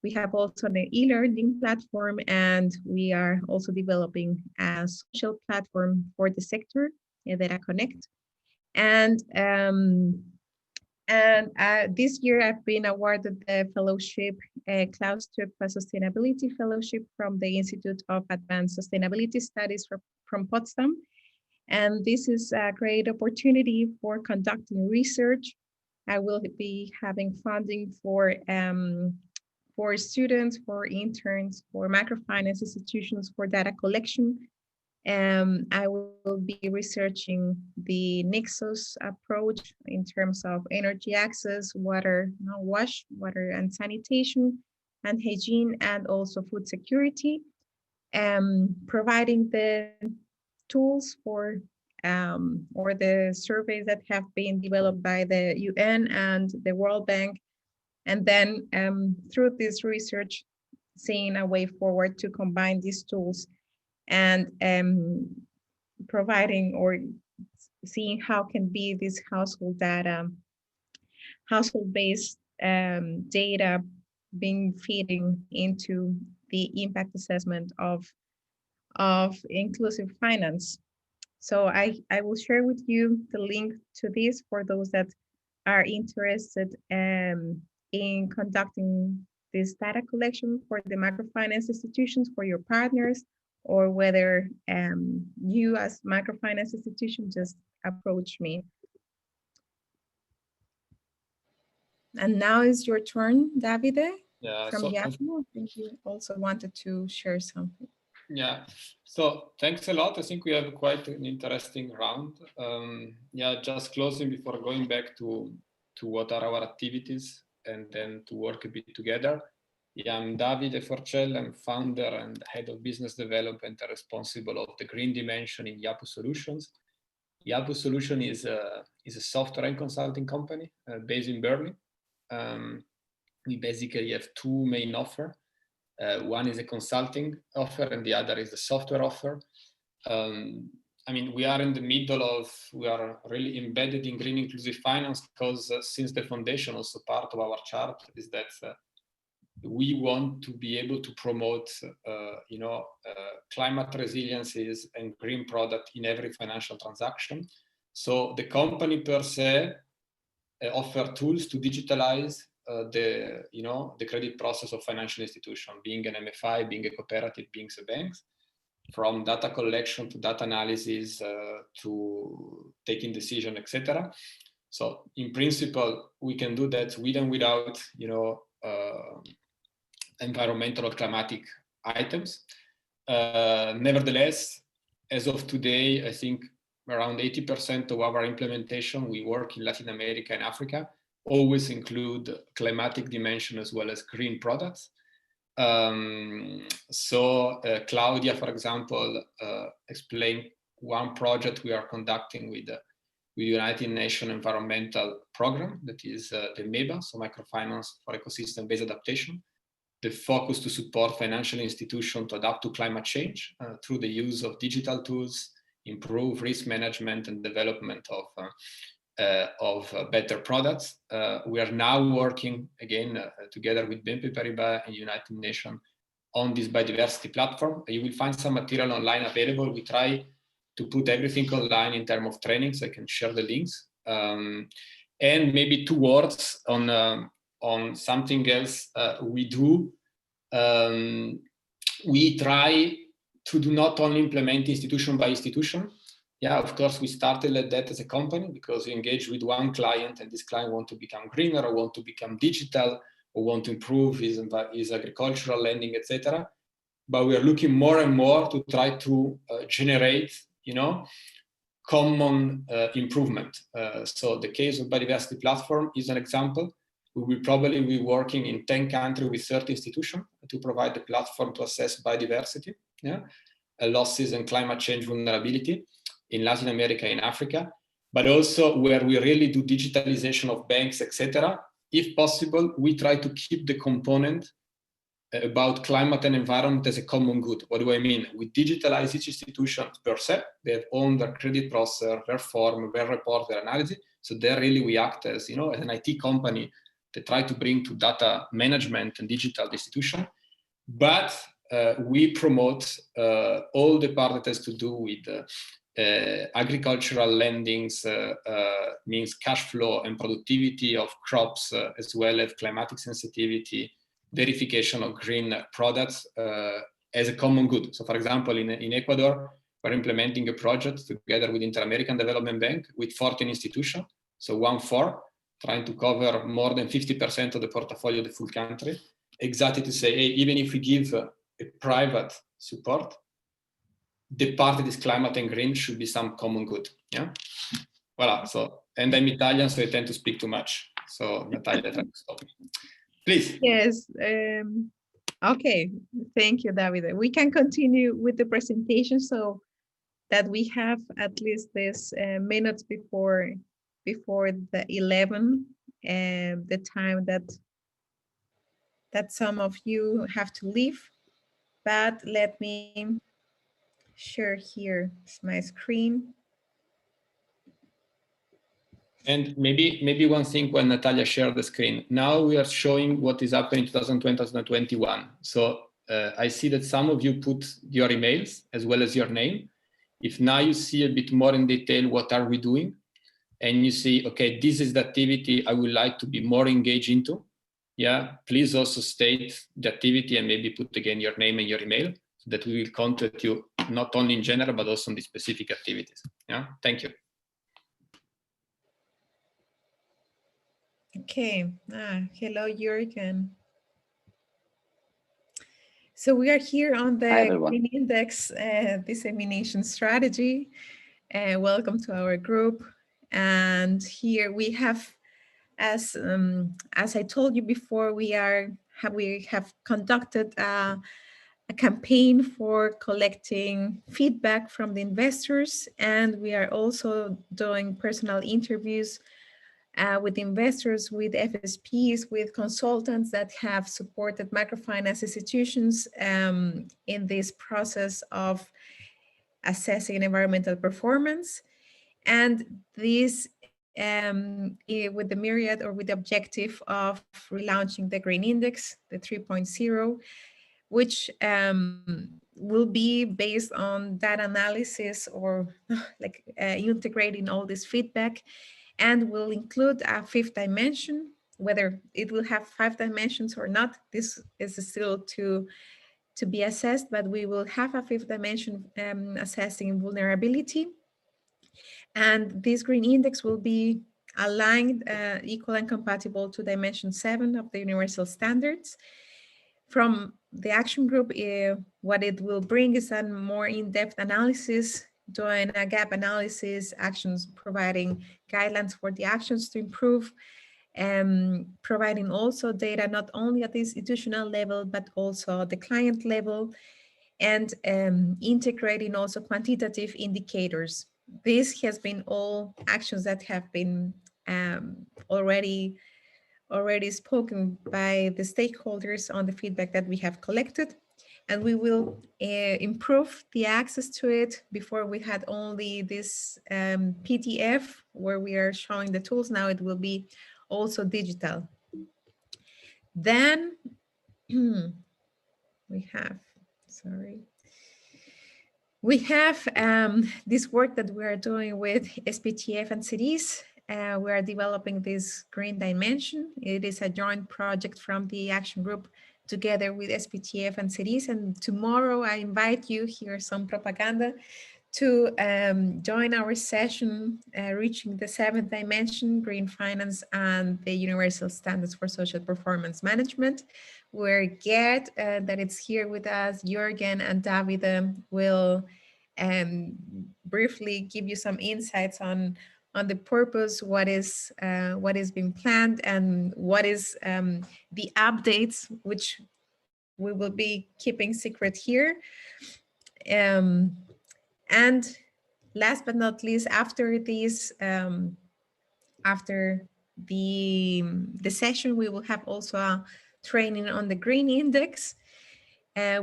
We have also an e-learning platform, and we are also developing a social platform for the sector, EDERA Connect. And this year I've been awarded the fellowship, Klaus Töpfer Sustainability Fellowship from the Institute of Advanced Sustainability Studies from Potsdam. And this is a great opportunity for conducting research. I will be having funding for students, for interns, for microfinance institutions, for data collection, I will be researching the Nexus approach in terms of energy access, water, water and sanitation, and hygiene, and also food security, providing the tools for or the surveys that have been developed by the UN and the World Bank, and then through this research, seeing a way forward to combine these tools and providing or seeing how can be this household data, household-based data being feeding into the impact assessment of inclusive finance. So I will share with you the link to this for those that are interested in conducting this data collection for the microfinance institutions, for your partners, or whether you as microfinance institution just approach me. And now is your turn, Davide, from Yahoo. I think you also wanted to share something. Yeah, so thanks a lot. I think we have quite an interesting round. Yeah, just closing before going back to what are our activities and then to work a bit together. Yeah, I'm Davide Forcella. I'm founder and head of business development and responsible of the green dimension in Yahoo Solutions. Yahoo Solution is a software and consulting company based in Berlin. We basically have two main offers. One is a consulting offer and the other is a software offer. I mean, we are in the middle of, we are really embedded in green inclusive finance because since the foundation, also part of our chart is that we want to be able to promote, climate resiliencies and green product in every financial transaction. So the company per se offer tools to digitalize the credit process of financial institution, being an MFI, being a cooperative, being a bank, from data collection to data analysis to taking decision, etc. So in principle, we can do that with and without, environmental or climatic items. Nevertheless, as of today, I think around 80% of our implementation, we work in Latin America and Africa, always include climatic dimension as well as green products. Claudia, for example, explained one project we are conducting with the United Nations Environmental Program, that is the MEBA, so Microfinance for Ecosystem-Based Adaptation. The focus to support financial institutions to adapt to climate change through the use of digital tools, improve risk management and development of better products. We are now working again together with BNP Paribas and United Nations on this biodiversity platform. You will find some material online available. We try to put everything online in terms of training, so I can share the links. And maybe 2 words on something else we do. We try to do not only implement institution by institution. Yeah, of course, we started like that as a company because we engage with one client and this client want to become greener or want to become digital or want to improve his agricultural lending, etc. But we are looking more and more to try to generate, common improvement. So the case of biodiversity platform is an example. We will probably be working in 10 countries with 30 institutions to provide the platform to assess biodiversity, losses and climate change vulnerability in Latin America and Africa, but also where we really do digitalization of banks, etc. If possible, we try to keep the component about climate and environment as a common good. What do I mean? We digitalize each institution per se. They have owned their credit process, their form, their report, their analysis. So there really we act as, as an IT company that try to bring to data management and digital institution. But we promote all the part that has to do with agricultural lendings, means cash flow and productivity of crops, as well as climatic sensitivity, verification of green products as a common good. So for example, in Ecuador, we're implementing a project together with Inter-American Development Bank with 14 institutions, so 1-4, trying to cover more than 50% of the portfolio of the full country, exactly to say, hey, even if we give a private support, the part that is climate and green should be some common good. Yeah. Voilà. So, and I'm Italian, so I tend to speak too much. So Natalia, try to stop me. Please. Yes. Okay. Thank you, Davide. We can continue with the presentation so that we have at least this minutes before the 11, the time that some of you have to leave. But let me share here my screen. And maybe one thing when Natalia shared the screen. Now we are showing what is happening in 2020, 2021. So I see that some of you put your emails as well as your name. If now you see a bit more in detail, what are we doing? And you see, okay, this is the activity I would like to be more engaged into. Yeah, please also state the activity and maybe put again your name and your email so that we will contact you not only in general, but also on the specific activities. Yeah, thank you. Okay, hello, Jürgen. So we are here on the Green Index dissemination strategy. Welcome to our group. And here we have, as I told you before, we have conducted a campaign for collecting feedback from the investors, and we are also doing personal interviews with investors, with FSPs, with consultants that have supported microfinance institutions in this process of assessing environmental performance. And this with the myriad or with the objective of relaunching the Green Index, the 3.0, which will be based on data analysis or like integrating all this feedback, and will include a fifth dimension. Whether it will have 5 dimensions or not, this is still to be assessed, but we will have a fifth dimension assessing vulnerability. And this Green Index will be aligned, equal and compatible to dimension 7 of the universal standards. From the action group, what it will bring is a more in-depth analysis, doing a gap analysis, actions, providing guidelines for the actions to improve, providing also data not only at the institutional level, but also at the client level, and integrating also quantitative indicators. This has been all actions that have been already spoken by the stakeholders on the feedback that we have collected. And we will improve the access to it. Before we had only this PDF where we are showing the tools. Now it will be also digital. Then we have, we have this work that we are doing with SPTF and cities. We are developing this green dimension. It is a joint project from the action group together with SPTF and cities. And tomorrow I invite you, here's some propaganda, to join our session, reaching the 7th dimension, green finance and the universal standards for social performance management, where Gerd, that is here with us, Jürgen and Davide will briefly give you some insights on the purpose, what is being planned, and what is the updates, which we will be keeping secret here. And last but not least, after this, after the session, we will have also a training on the Green Index.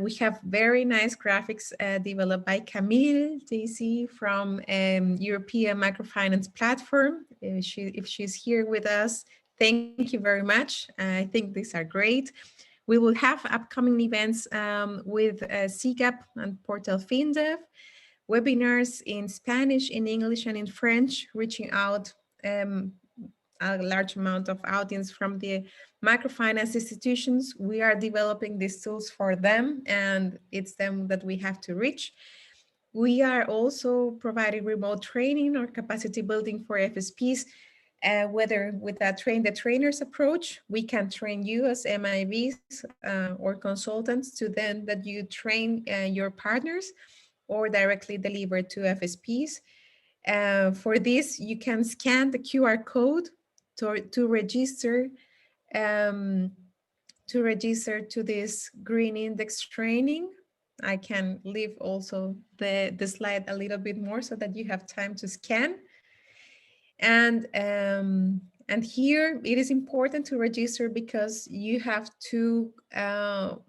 We have very nice graphics developed by Camille Daisy from European Microfinance Platform. If she's here with us, thank you very much. I think these are great. We will have upcoming events with CGAP and Portal FinDev, webinars in Spanish, in English, and in French, reaching out a large amount of audience from the microfinance institutions. We are developing these tools for them, and it's them that we have to reach. We are also providing remote training or capacity building for FSPs, whether with a train the trainers approach. We can train you as MIVs or consultants to then that you train your partners, or directly delivered to FSPs. For this, you can scan the QR code to register to this green index training. I can leave also the slide a little bit more so that you have time to scan. And here it is important to register because you have to download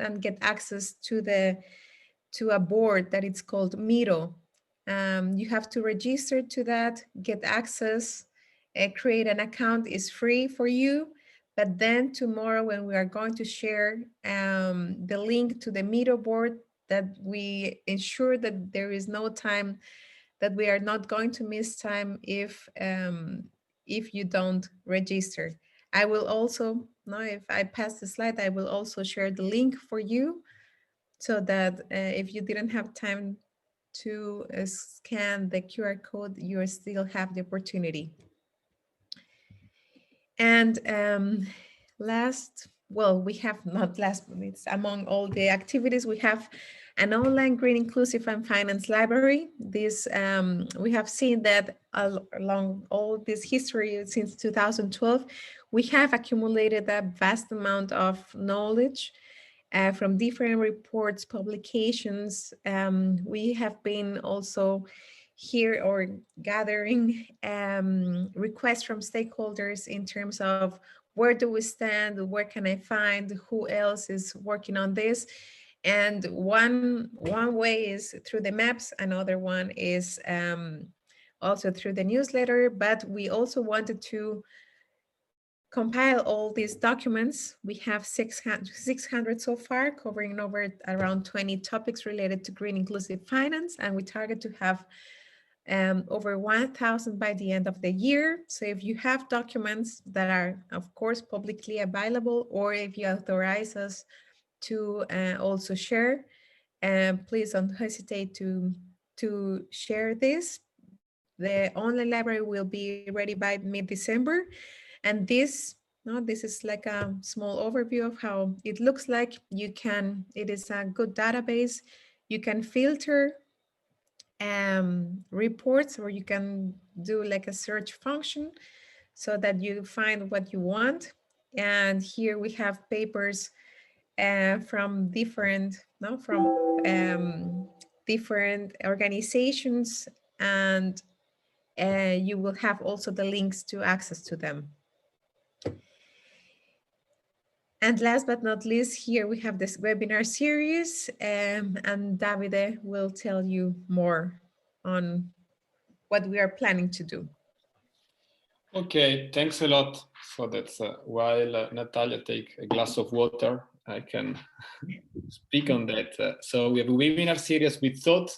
and get access to a board that it's called Miro. You have to register to that, get access, create an account. Is free for you. But then tomorrow when we are going to share the link to the Miro board, that we ensure that there is no time, that we are not going to miss time if you don't register. I will also, now if I pass the slide, I will also share the link for you so that if you didn't have time to scan the QR code, you still have the opportunity. And we have not last, but it's among all the activities, we have an online green, inclusive, and finance library. This we have seen that along all this history since 2012, we have accumulated a vast amount of knowledge from different reports, publications. We have been also here or gathering requests from stakeholders in terms of where do we stand, where can I find, who else is working on this. And one way is through the maps, another one is also through the newsletter, but we also wanted to compile all these documents. We have 600 so far, covering over around 20 topics related to green inclusive finance, and we target to have over 1,000 by the end of the year. So if you have documents that are, of course, publicly available, or if you authorize us to also share, please don't hesitate to share this. The online library will be ready by mid-December. And this is like a small overview of how it looks like. It is a good database. You can filter reports, or you can do like a search function so that you find what you want. And here we have papers from different different organizations, and you will have also the links to access to them. And last but not least, here we have this webinar series, and Davide will tell you more on what we are planning to do. Okay, thanks a lot for that. While Natalia take a glass of water, I can speak on that. So we have a webinar series. We thought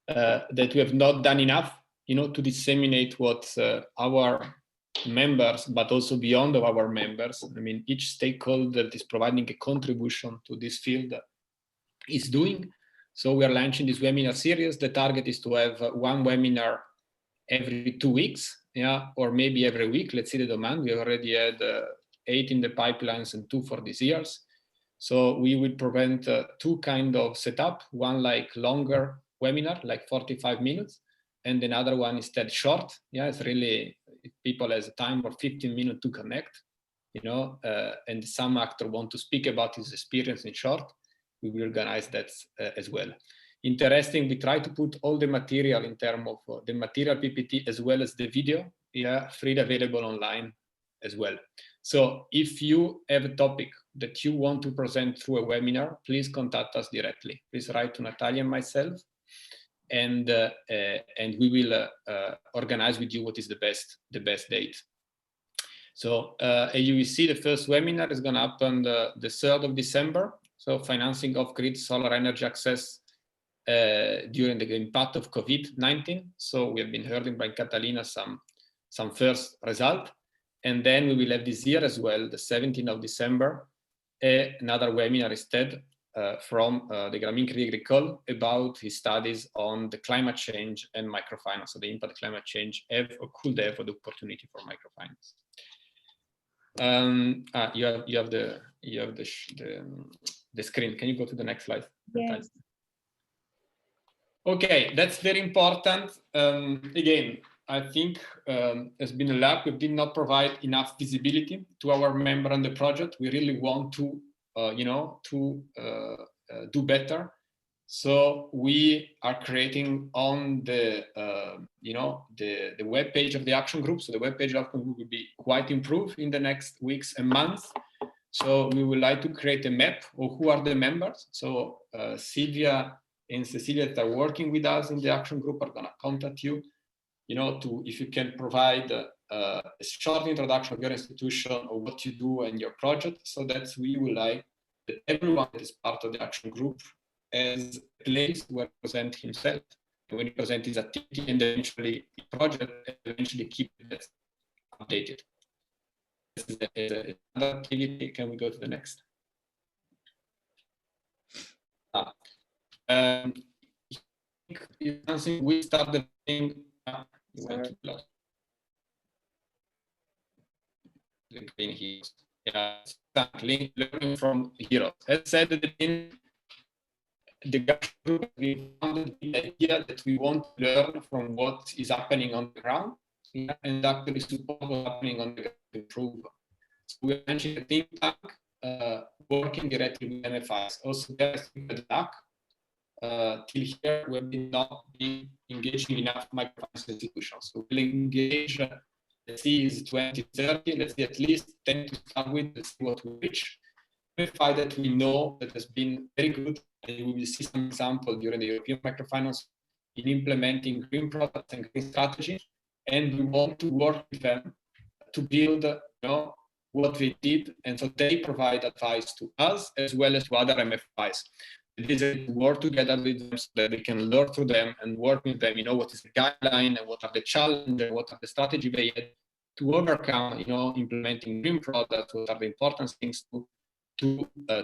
that we have not done enough, to disseminate what our members, but also beyond of our members. I mean, each stakeholder that is providing a contribution to this field is doing. So we are launching this webinar series. The target is to have one webinar every 2 weeks, or maybe every week. Let's see the demand. We already had 8 in the pipelines and 2 for these years. So we will prevent 2 kind of setup, one like longer webinar, like 45 minutes, and another one instead short. It's really, if people has time or 15 minutes to connect, and some actor want to speak about his experience in short, we will organize that as well. Interesting, we try to put all the material in terms of the material PPT as well as the video, freely available online as well. So if you have a topic that you want to present through a webinar, please contact us directly. Please write to Natalia and myself, and we will organize with you what is the best date. So you will see the first webinar is going to happen the 3rd of December. So financing off-grid solar energy access during the impact of COVID-19. So we have been hearing by Catalina some first result. And then we will have this year as well, the 17th of December, another webinar instead from the Grameen Crédit Agricole about his studies on the climate change and microfinance, so the impact climate change have or could have for the opportunity for microfinance. You have the screen. Can you go to the next slide? Yes. Okay, that's very important. Again, I think there's been a lack. We did not provide enough visibility to our member on the project. We really want to, do better. So we are creating on the, the web page of the action group. So the web page of the action group will be quite improved in the next weeks and months. So we would like to create a map of who are the members. So Silvia and Cecilia that are working with us in the action group are going to contact you, if you can provide a short introduction of your institution or what you do and your project, so that we would like that everyone that is part of the action group has a place where he present himself, and when he present his activity and eventually the project, and eventually keep it updated. This is another activity. Can we go to the next? Something we started doing. The green heroes. Yeah, exactly. Learning from heroes. As said at the beginning, the group we founded the idea that we want to learn from what is happening on the ground, and actually support what's happening on the ground to improve. So we mentioned a think tank working directly with MFIs. Also, there's bad luck. Till here, we have not been engaging enough microfinance institutions. So we'll engage, let's see, is 2030, let's see at least 10 to start with, let's see what we reach. MFI that we know that has been very good, and we will see some example during the European microfinance in implementing green products and green strategy. And we want to work with them to build, what we did, and so they provide advice to us as well as to other MFIs. It is a work together with them so that we can learn through them and work with them, what is the guideline and what are the challenges, what are the strategies they had to overcome, implementing green products, what are the important things to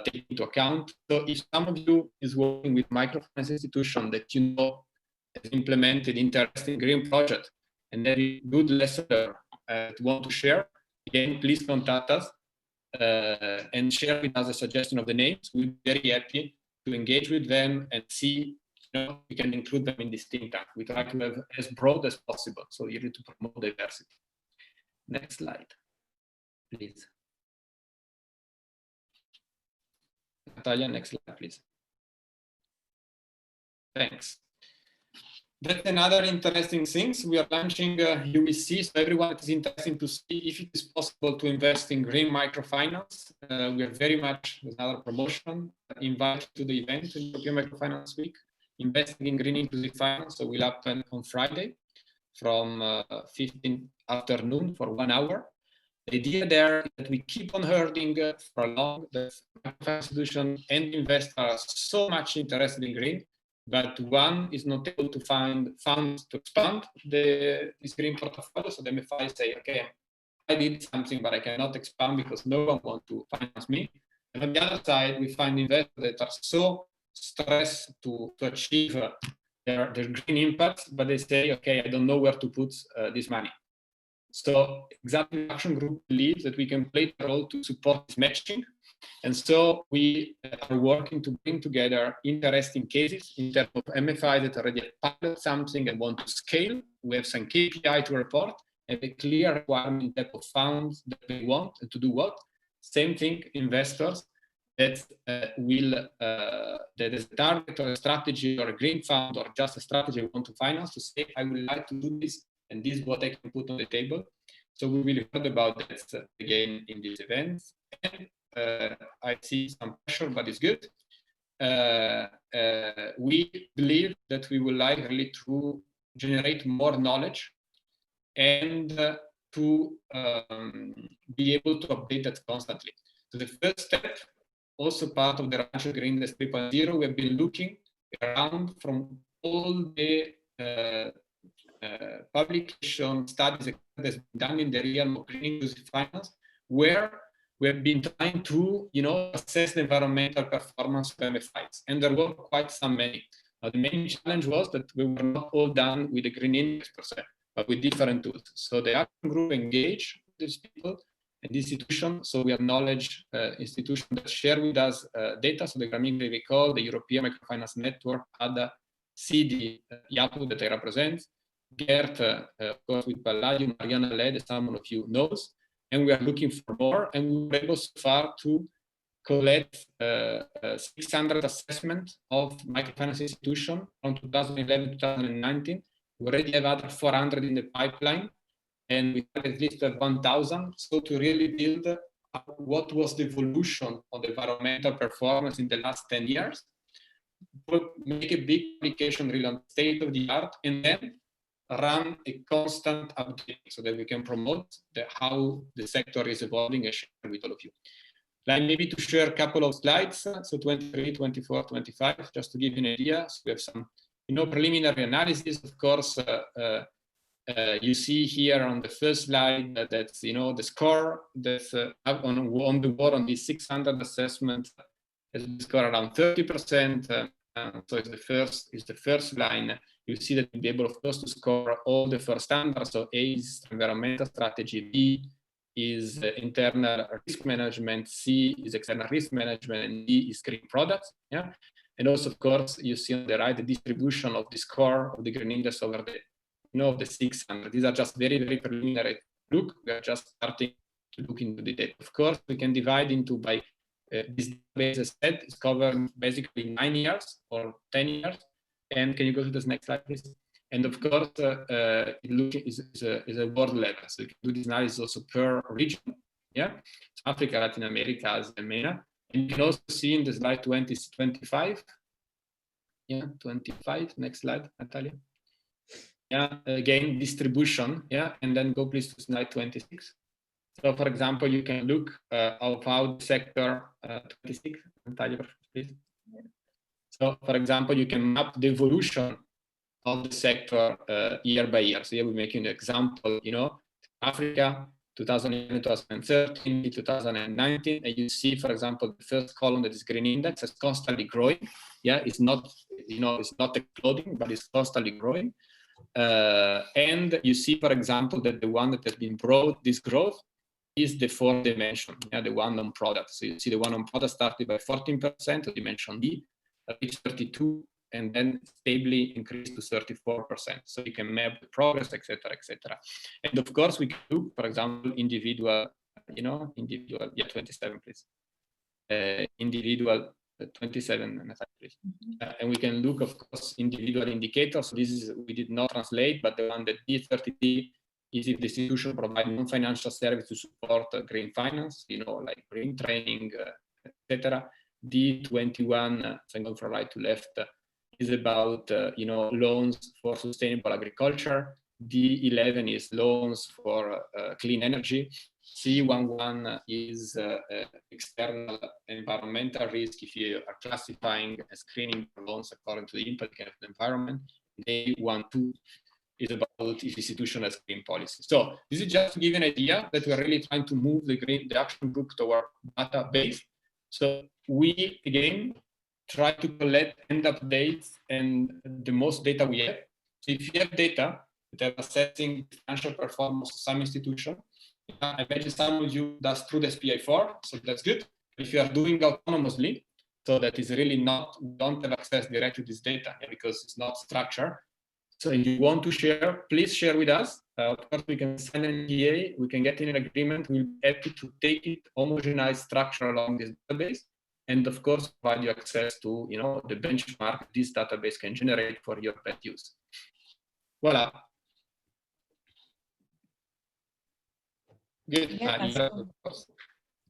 take into account. So if some of you is working with microfinance institution that has implemented interesting green project and very good lesson want to share, again, please contact us and share with us a suggestion of the names. We'll be very happy to engage with them and see, we can include them in this think tank. We try to have as broad as possible, so you need to promote diversity. Next slide, please. Natalia, next slide, please. Thanks. That's another interesting thing. We are launching UEC, so everyone is interested to see if it is possible to invest in green microfinance. We are very much, with another promotion, invited to the event in European Microfinance Week, investing in green inclusive finance. So we'll happen on Friday from 15 afternoon for 1 hour. The idea there is that we keep on hearing for long that microfinance institutions and investors are so much interested in green, but one is not able to find funds to expand this green portfolio. So the MFI say, okay, I did something, but I cannot expand because no one wants to finance me. And on the other side, we find investors that are so stressed to achieve their green impact, but they say, okay, I don't know where to put this money. So exactly, the action group believes that we can play the role to support this matching. And so we are working to bring together interesting cases in terms of MFI that already have piloted something and want to scale. We have some KPI to report and a clear requirement type of funds that they want and to do what. Same thing, investors that that is a target or a strategy or a green fund or just a strategy want to finance to say, I would like to do this and this is what I can put on the table. So we will hear about that again in these events. And I see some pressure, but it's good. We believe that we would like really to generate more knowledge and to be able to update that constantly. So the first step, also part of the Rancho Green 3.0, we've been looking around from all the publication studies that's been done in the realm of green inclusive finance, where we have been trying to, assess the environmental performance of MFIs, and there were quite some many. Now, the main challenge was that we were not all done with the green index per se, but with different tools. So the action group engaged these people and institutions. So we acknowledge institutions that share with us data. So the Grameen Agricole, the European Microfinance Network, other Sidi, Yapu that I represent, Gert, of course, with Palladio, Mariana led, some of you knows, and we are looking for more, and we were able so far to collect 600 assessments of microfinance institution from 2011 to 2019. We already have other 400 in the pipeline, and we have at least 1,000. So to really build what was the evolution of the environmental performance in the last 10 years, we'll make a big application really on state of the art, and then run a constant update so that we can promote how the sector is evolving and share with all of you. Like maybe to share a couple of slides, so 23, 24, 25, just to give you an idea. So we have some, preliminary analysis. Of course, you see here on the first slide that's, the score that's on the board on these 600 assessments has scored around 30%. So it's the first line. You see that you'll be able, of course, to score all the first standards. So A is environmental strategy, B is internal risk management, C is external risk management, and D is green products. Yeah, and also, of course, you see on the right the distribution of the score of the green index over the, the 600. These are just very, very preliminary look. We are just starting to look into the data. Of course, we can divide into by this database, as said, is covered basically 9 years or 10 years. And can you go to this next slide, please? And of course, is a world level. So you can do this analysis also per region. Yeah, so Africa, Latin America, as the MENA. And you can also see in the slide 25. Yeah, 25. Next slide, Natalia. Yeah, again, distribution. Yeah, and then go please to slide 26. So, for example, you can look of how the sector 26. Natalia, please. So, for example, you can map the evolution of the sector year by year. So here we're making an example, Africa, 2011, 2013, 2019, and you see, for example, the first column that is green index is constantly growing. Yeah, it's not, it's not exploding, but it's constantly growing. And you see, for example, that the one that has been brought this growth is the fourth dimension, yeah, the one on product. So you see the one on product started by 14%, dimension D, reached 32, and then stably increased to 34%. So you can map the progress, etc., etc. And of course, we can do, for example, individual, yeah, 27, please. Individual 27, please. And we can look, of course, individual indicators. So this is, we did not translate, but the one that D33 is if the institution provides non-financial service to support green finance, like green training, etc. D21, so I'm going from right to left, is about loans for sustainable agriculture. D11 is loans for clean energy. C11 is external environmental risk if you are classifying and screening loans according to the impact of the environment. D12 is about if the institution has green policy. So this is just to give you an idea that we're really trying to move the action group toward database. So we, again, try to collect end updates and the most data we have. So if you have data that are assessing financial performance of some institution, I imagine some of you does through the SPI4, so that's good. If you are doing autonomously, so that is really not, don't have access directly to this data because it's not structured. So if you want to share, please share with us. Of course, we can sign an NDA, we can get in an agreement. We'll be happy to take it, homogenize structure along this database, and of course, provide you access to the benchmark this database can generate for your pet use. Voila. Good. Yeah, Of course,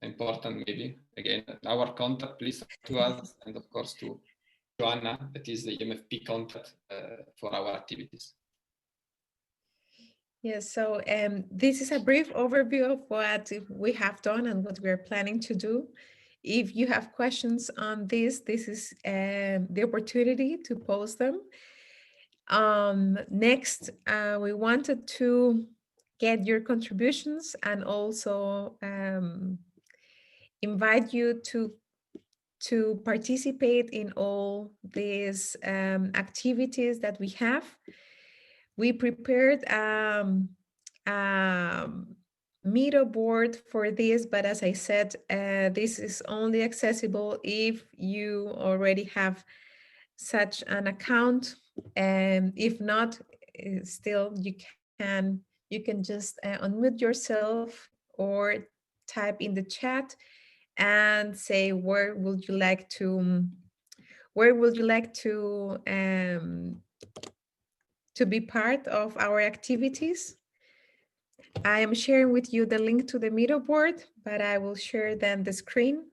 important maybe. Again, our contact, please to us, and of course to Joanna, that is the e-MFP contact for our activities. Yes, so this is a brief overview of what we have done and what we are planning to do. If you have questions on this is the opportunity to post them. Next, we wanted to get your contributions and also invite you to participate in all these activities that we have. We prepared Miro board for this, but as I said, this is only accessible if you already have such an account And if not, still you can just unmute yourself or type in the chat and say where would you like to be part of our activities. I am sharing with you the link to the Miro board, but I will share then the screen.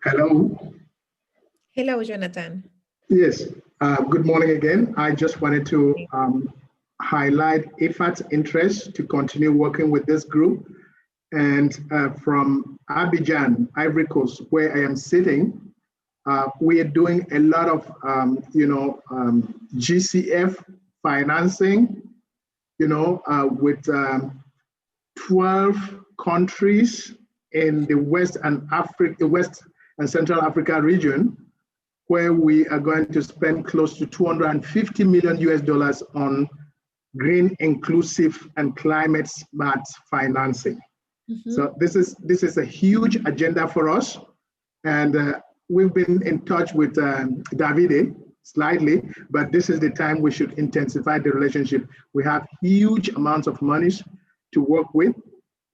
Hello. Hello, Jonathan. Yes, good morning again. I just wanted to highlight IFAT's interest to continue working with this group. And from Abidjan, Ivory Coast, where I am sitting, we are doing a lot of, GCF financing, with 12 countries in the West and Central Africa region, where we are going to spend close to 250 million US dollars on green, inclusive, and climate smart financing. So this is a huge agenda for us, and we've been in touch with Davide slightly, but this is the time we should intensify the relationship. We have huge amounts of monies to work with,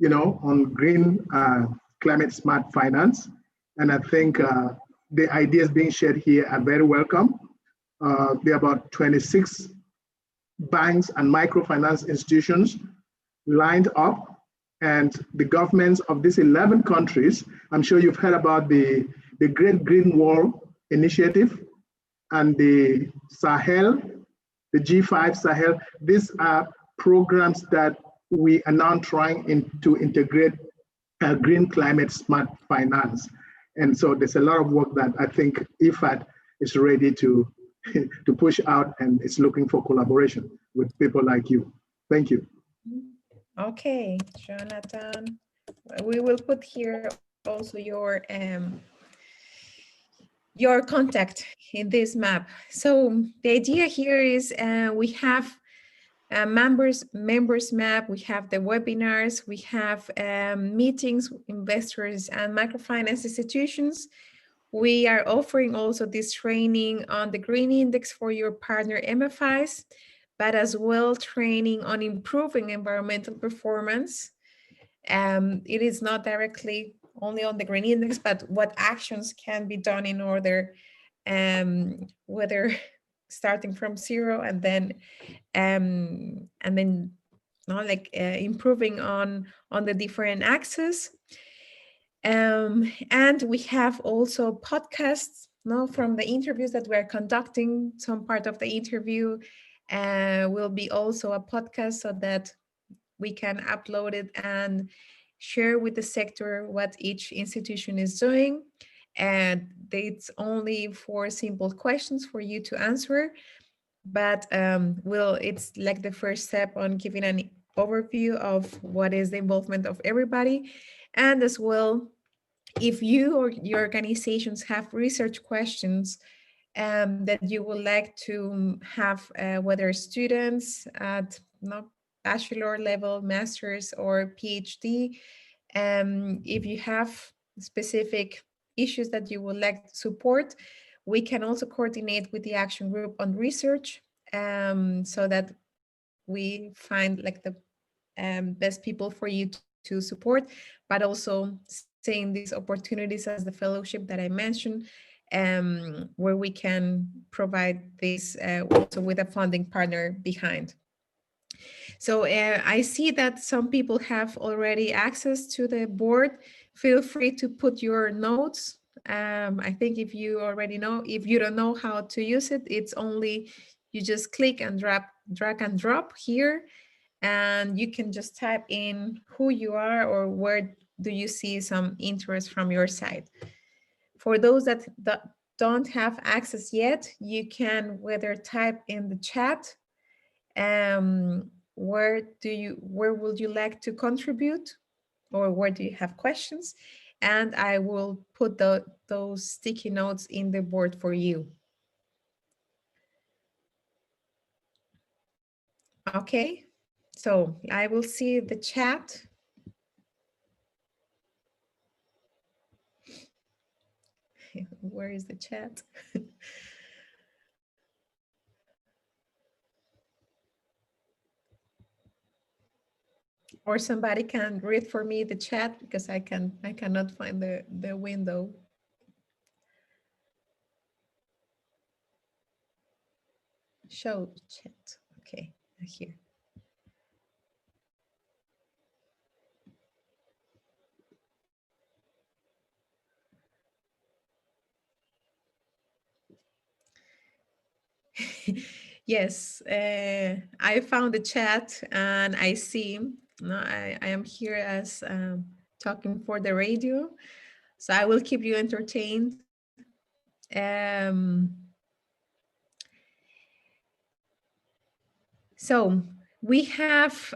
on green, climate smart finance, and I think the ideas being shared here are very welcome. There are about 26 banks and microfinance institutions lined up, and the governments of these 11 countries, I'm sure you've heard about the Great Green Wall Initiative and the Sahel, the G5 Sahel. These are programs that we are now trying to integrate green climate smart finance. And so there's a lot of work that I think IFAT is ready to push out, and it's looking for collaboration with people like you. Thank you. Okay, Jonathan. We will put here also your contact in this map. So the idea here is we have members map, we have the webinars, we have meetings, investors and microfinance institutions. We are offering also this training on the Green Index for your partner MFIs, but as well training on improving environmental performance. It is not directly only on the Green Index, but what actions can be done in order, whether starting from zero and then improving on the different axes. And we have also podcasts from the interviews that we're conducting. Some part of the interview will be also a podcast so that we can upload it and share with the sector what each institution is doing. And it's only 4 simple questions for you to answer. But it's like the first step on giving an overview of what is the involvement of everybody. And as well, if you or your organizations have research questions that you would like to have, whether students at bachelor level, master's, or PhD, if you have specific issues that you would like support, we can also coordinate with the action group on research, so that we find like the best people for you to support, but also seeing these opportunities as the fellowship that I mentioned, where we can provide this also with a funding partner behind. So I see that some people have already access to the board. Feel free to put your notes. I think if you already know, if you don't know how to use it, it's only, you just click and drag and drop here, and you can just type in who you are or where do you see some interest from your side. For those that don't have access yet, you can whether type in the chat, where would you like to contribute, or where do you have questions, and I will put those sticky notes in the board for you. Okay, so I will see the chat Where is the chat? Or somebody can read for me the chat, because I cannot find the window. Show chat. Okay, here. Yes, I found the chat and I see. No, I am here as talking for the radio, so I will keep you entertained. So we have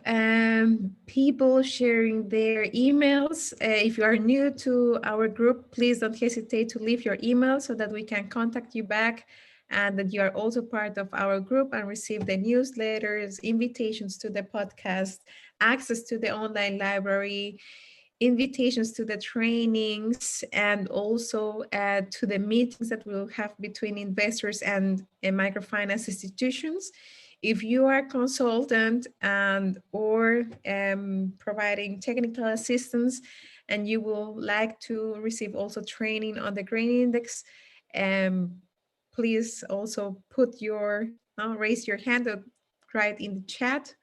people sharing their emails. If you are new to our group, please don't hesitate to leave your email so that we can contact you back, and that you are also part of our group and receive the newsletters, invitations to the podcast, access to the online library, invitations to the trainings, and also to the meetings that we'll have between investors and microfinance institutions. If you are a consultant and or providing technical assistance, and you will like to receive also training on the grain index, please also put your, raise your hand or write in the chat.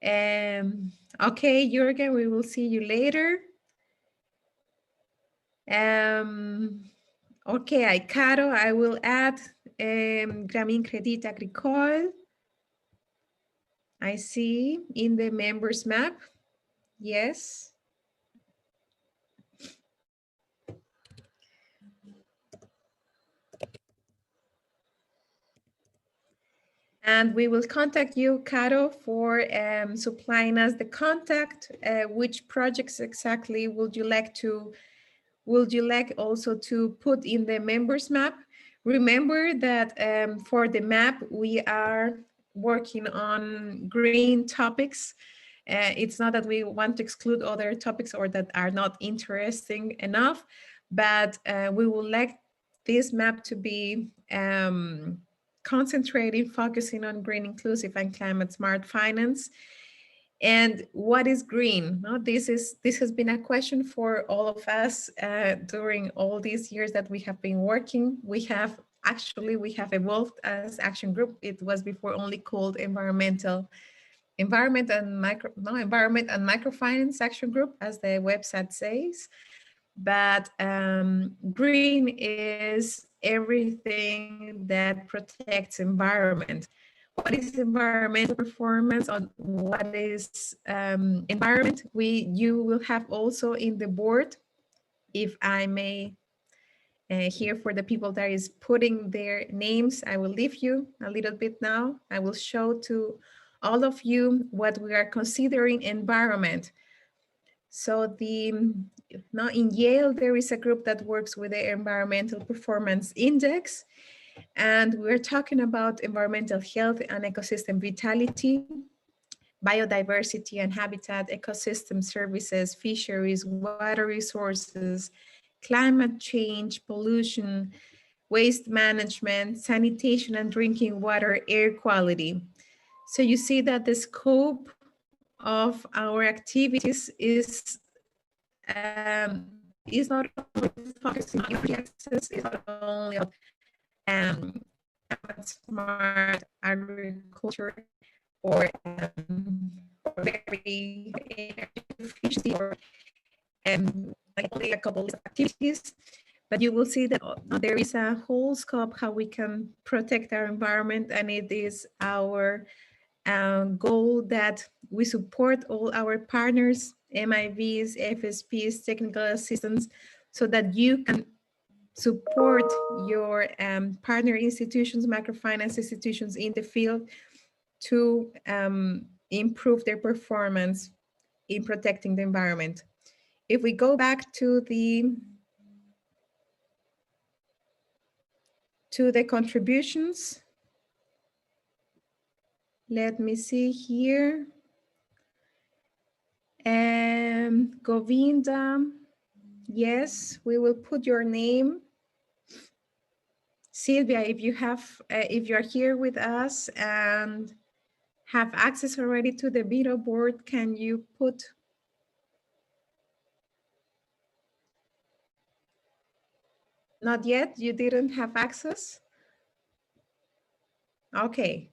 Okay, Jürgen, we will see you later. Okay, Caro, I will add Grameen Crédit Agricole. I see in the members map. Yes. And we will contact you, Caro, for supplying us the contact. Which projects exactly would you like also to put in the members map? Remember that for the map, we are working on green topics. It's not that we want to exclude other topics or that are not interesting enough, but we would like this map to be concentrating, focusing on green, inclusive, and climate smart finance. And what is green? No, this has been a question for all of us during all these years that we have been working. We have evolved as action group. It was before only called environment and microfinance action group, as the website says. But green is everything that protects environment. What is environmental performance, on what is environment? You will have also in the board, if I may, here for the people that is putting their names, I will leave you a little bit now. I will show to all of you what we are considering environment. So now in Yale, there is a group that works with the Environmental Performance Index, and we're talking about environmental health and ecosystem vitality, biodiversity and habitat, ecosystem services, fisheries, water resources, climate change, pollution, waste management, sanitation and drinking water, air quality. So you see that the scope of our activities is not only focusing on energy access, it's not only on smart agriculture or very efficiency or like only a couple of activities, but you will see that there is a whole scope how we can protect our environment, and it is our goal that we support all our partners, MIVs, FSPs, technical assistants, so that you can support your partner institutions, microfinance institutions in the field to improve their performance in protecting the environment. If we go back to the contributions, let me see here. Govinda, Yes, we will put your name. Sylvia, if you're here with us and have access already to the video board, can you put not yet? You didn't have access? Okay.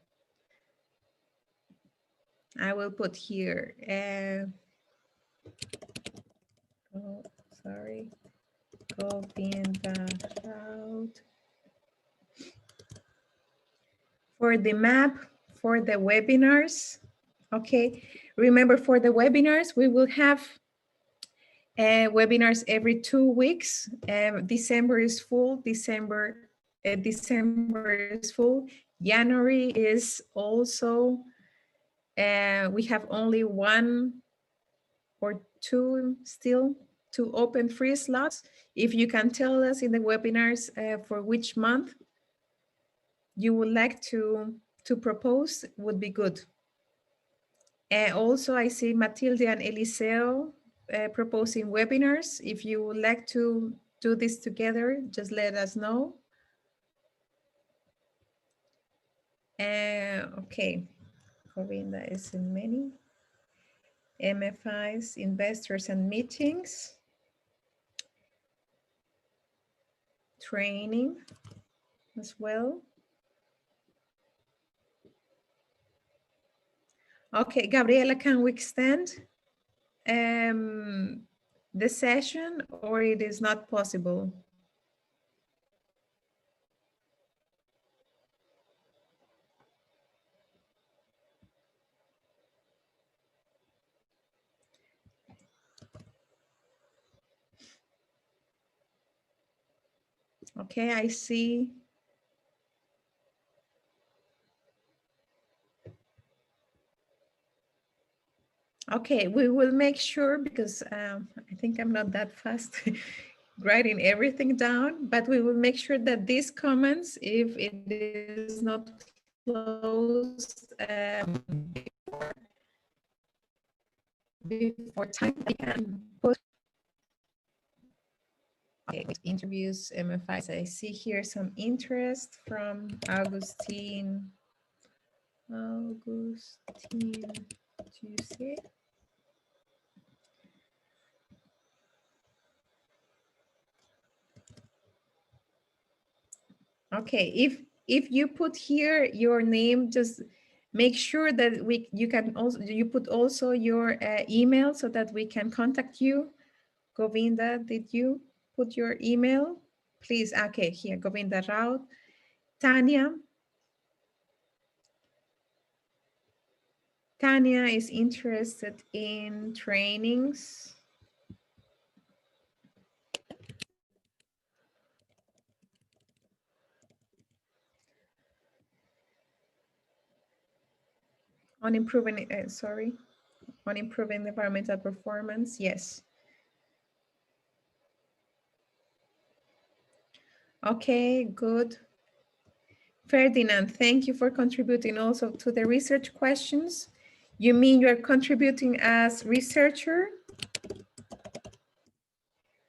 I will put here. Oh, sorry. Govinda route. For the map, for the webinars. Okay. Remember, for the webinars, we will have webinars every 2 weeks. December is full. December is full. January is also, we have only 1 or 2 still to open free slots. If you can tell us in the webinars for which month you would like to propose, would be good. Also, I see Matilde and Eliseo proposing webinars. If you would like to do this together, just let us know. Okay, Govinda is in many. MFIs, investors and meetings. Training as well. Okay, Gabriela, can we extend the session or it is not possible? Okay, I see. Okay, we will make sure because I think I'm not that fast writing everything down, but we will make sure that these comments, if it is not closed before time, we can put interviews, MFIs. I see here some interest from Augustine. Do you see it? Okay, if you put here your name, just make sure that you put also your email so that we can contact you. Govinda, did you put your email? Please, okay, here, Govinda Raut. Tanya. Tanya is interested in trainings. On improving, on improving environmental performance, yes. Okay, good. Ferdinand, thank you for contributing also to the research questions. You mean you're contributing as researcher?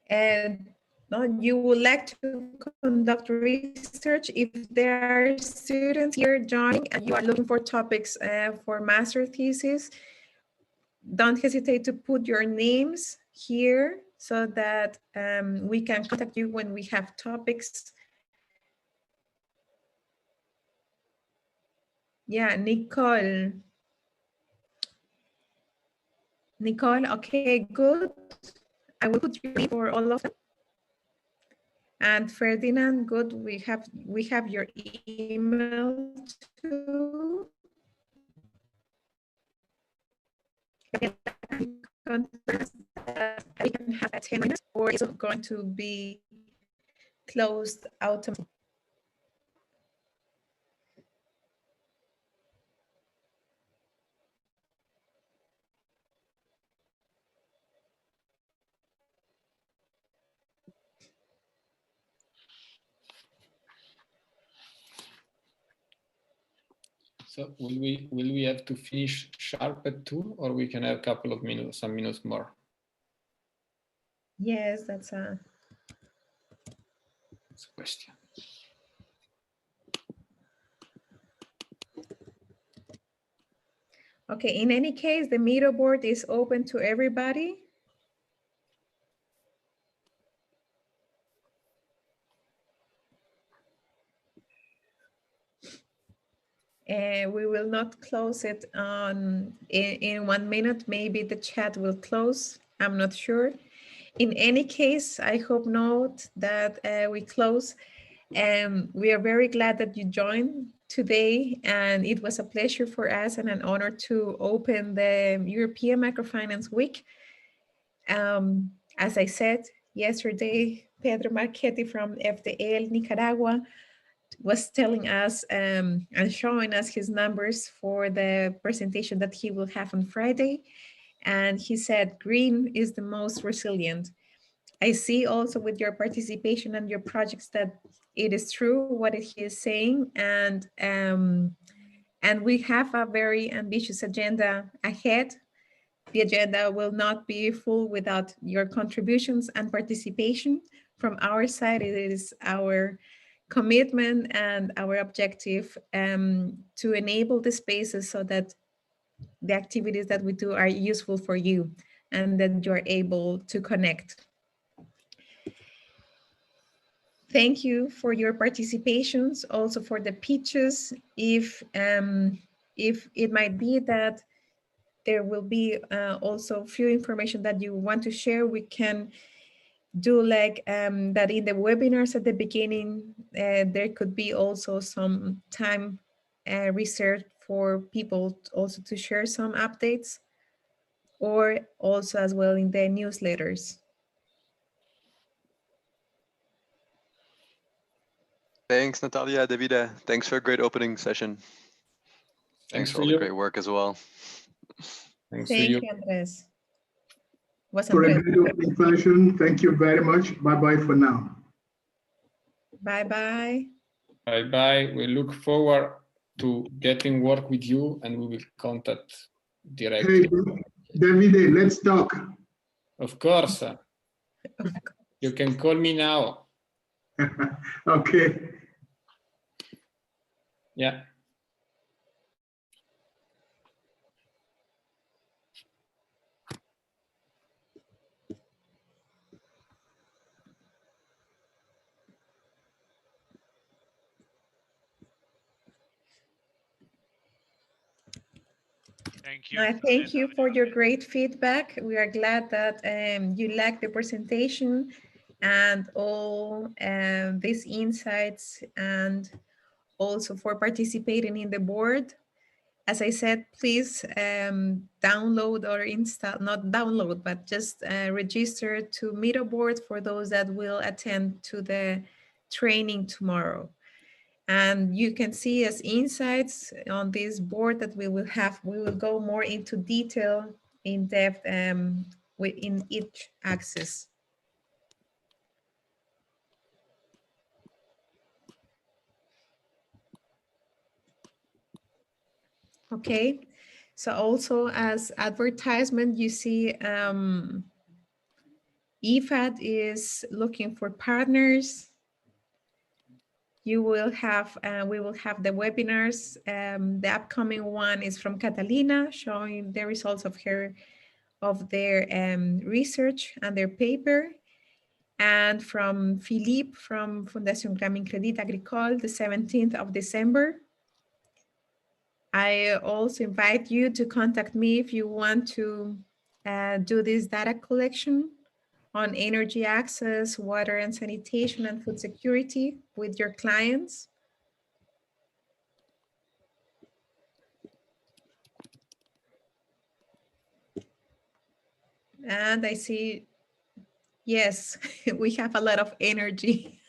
And you would like to conduct research. If there are students here joining and you are looking for topics for master thesis, don't hesitate to put your names here so that we can contact you when we have topics. Yeah, Nicole. Nicole, okay, good. I will put your name for all of them. And Ferdinand, good. We have your email too. We can have 10 minutes, or it's going to be closed automatically. So will we have to finish sharp at 2, or we can have a couple of minutes, some minutes more? Yes, that's a question. Okay, in any case, the Miro board is open to everybody. We will not close it in 1 minute. Maybe the chat will close. I'm not sure. In any case, I hope not that we close. We are very glad that you joined today, and it was a pleasure for us and an honor to open the European Microfinance Week. As I said yesterday, Pedro Marchetti from FDL Nicaragua was telling us and showing us his numbers for the presentation that he will have on Friday. And he said, green is the most resilient. I see also with your participation and your projects that it is true what he is saying. And we have a very ambitious agenda ahead. The agenda will not be full without your contributions and participation. From our side, it is our commitment and our objective to enable the spaces so that the activities that we do are useful for you and that you're able to connect. Thank you for your participations, also for the pitches. If it might be that there will be also few information that you want to share, we can do like that in the webinars at the beginning. There could be also some time reserved for people also to share some updates, or also as well in the newsletters. Thanks, Natalia, Davide. Thanks for a great opening session. Thanks for all the great work as well. Thank you, Andres. For a great opening session. Thank you very much. Bye-bye for now. Bye-bye. Bye-bye. We look forward to getting work with you, and we will contact directly. Hey, Davide, let's talk. Of course. You can call me now. Okay. Yeah. Thank you. Thank you for your great feedback. We are glad that you liked the presentation and all these insights, and also for participating in the board. As I said, please download or install, not download, but just register to Miro board for those that will attend to the training tomorrow. And you can see as insights on this board that we will have, we will go more into detail, in depth within each axis. Okay, so also as advertisement, you see IFAD is looking for partners. You will have, we will have the webinars. The upcoming one is from Catalina, showing the results of their research and their paper. And from Philippe from Fundación Grameen Crédit Agricole, the 17th of December. I also invite you to contact me if you want to do this data collection on energy access, water and sanitation, and food security with your clients. And I see, yes, we have a lot of energy.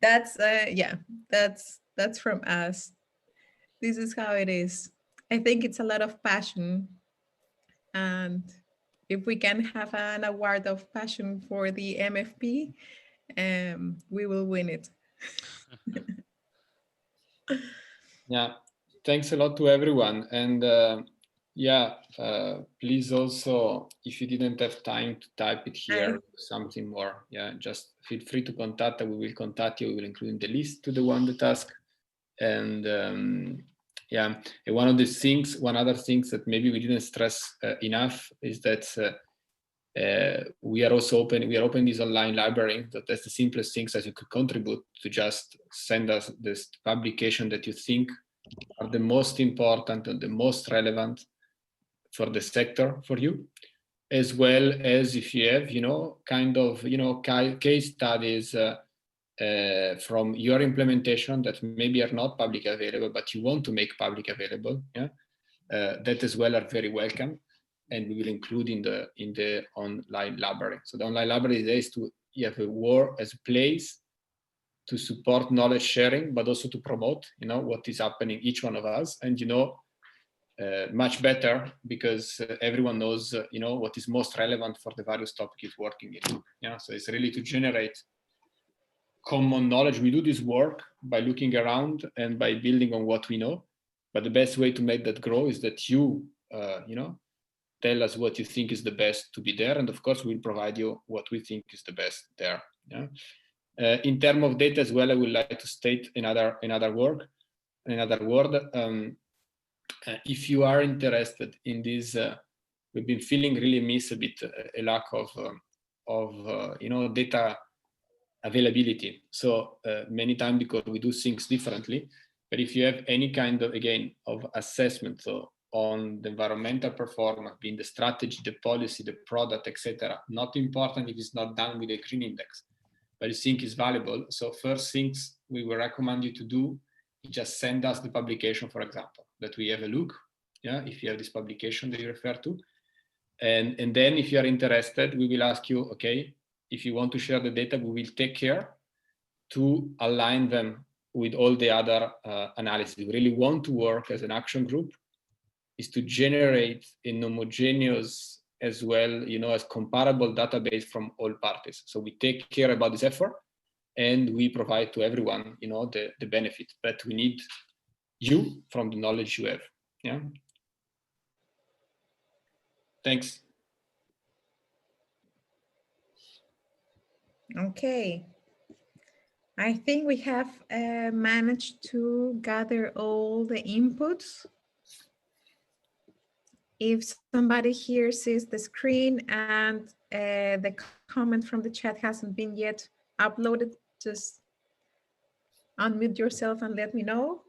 That's, yeah, that's from us. This is how it is. I think it's a lot of passion. And if we can have an award of passion for the MFP, we will win it. Yeah, thanks a lot to everyone. And Yeah, please also, if you didn't have time to type it here, something more, yeah, just feel free to contact us. We will contact you. We will include in the list to the one the task. And yeah, and one other things that maybe we didn't stress enough is that we are opening this online library. That's the simplest things that you could contribute to. Just send us this publication that you think are the most important and the most relevant for the sector for you, as well as if you have, case studies from your implementation that maybe are not public available, but you want to make public available. Yeah, that as well are very welcome, and we will include in the online library. So the online library is to have a work as a place to support knowledge sharing, but also to promote, what is happening each one of us, and much better because everyone knows, what is most relevant for the various topics he's working in. Yeah, so it's really to generate common knowledge. We do this work by looking around and by building on what we know, but the best way to make that grow is that you, tell us what you think is the best to be there, and of course we'll provide you what we think is the best there. Yeah. In terms of data as well, I would like to state another word. If you are interested in this, we've been feeling really miss a bit a lack of data availability. So many times because we do things differently. But if you have any kind of, again, of assessment on the environmental performance, being the strategy, the policy, the product, etc., not important if it's not done with a green index, but you think is valuable. So first things we will recommend you to do, you just send us the publication, for example, that we have a look, yeah, if you have this publication that you refer to. And then if you are interested, we will ask you, okay, if you want to share the data, we will take care to align them with all the other analysis. We really want to work as an action group, is to generate an homogeneous as well, as comparable database from all parties. So we take care about this effort, and we provide to everyone, the benefit. But we need you from the knowledge you have. Yeah. Thanks. Okay. I think we have managed to gather all the inputs. If somebody here sees the screen and the comment from the chat hasn't been yet uploaded, just unmute yourself and let me know.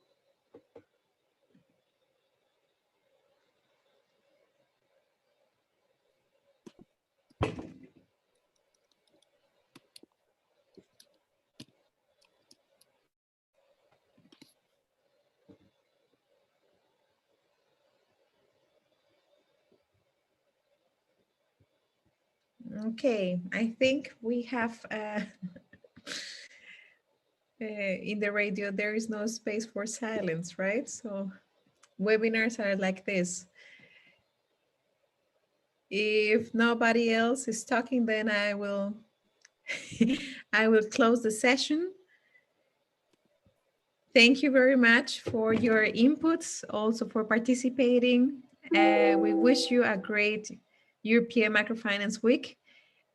Okay, I think we have in the radio, there is no space for silence, right? So webinars are like this. If nobody else is talking, then I will I will close the session. Thank you very much for your inputs, also for participating. We wish you a great European Microfinance Week,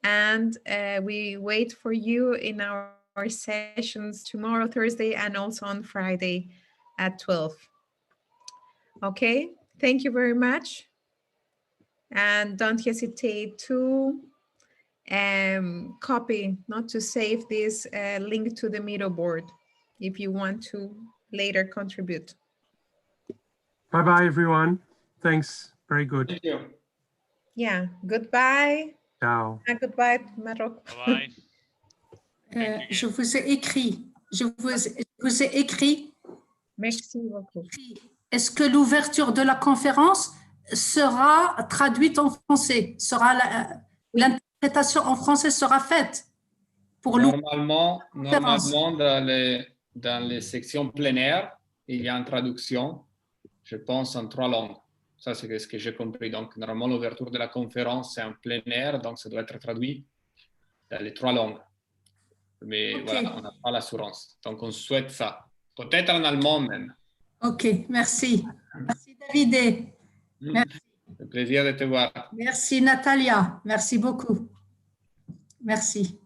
and we wait for you in our sessions tomorrow, Thursday, and also on Friday at 12. Okay, thank you very much. And don't hesitate to not to save this link to the Miro board if you want to later contribute. Bye-bye, everyone. Thanks. Very good. Thank you. Yeah, goodbye. Ciao. Goodbye, Maroc. Bye-bye. Je vous ai écrit. Je vous ai écrit. Merci beaucoup. Est-ce que l'ouverture de la conférence sera traduite en français? L'interprétation en français sera faite pour Normalement, dans les sections pleinaires, il y a une traduction, je pense, en 3 langues. Ça, c'est ce que j'ai compris. Donc, normalement, l'ouverture de la conférence, c'est en plein air, donc ça doit être traduit dans les 3 langues. Mais okay. Voilà, on n'a pas l'assurance. Donc, on souhaite ça. Peut-être en allemand même. OK, merci. Merci, Davide. Merci. Un plaisir de te voir. Merci Natalia, merci beaucoup. Merci.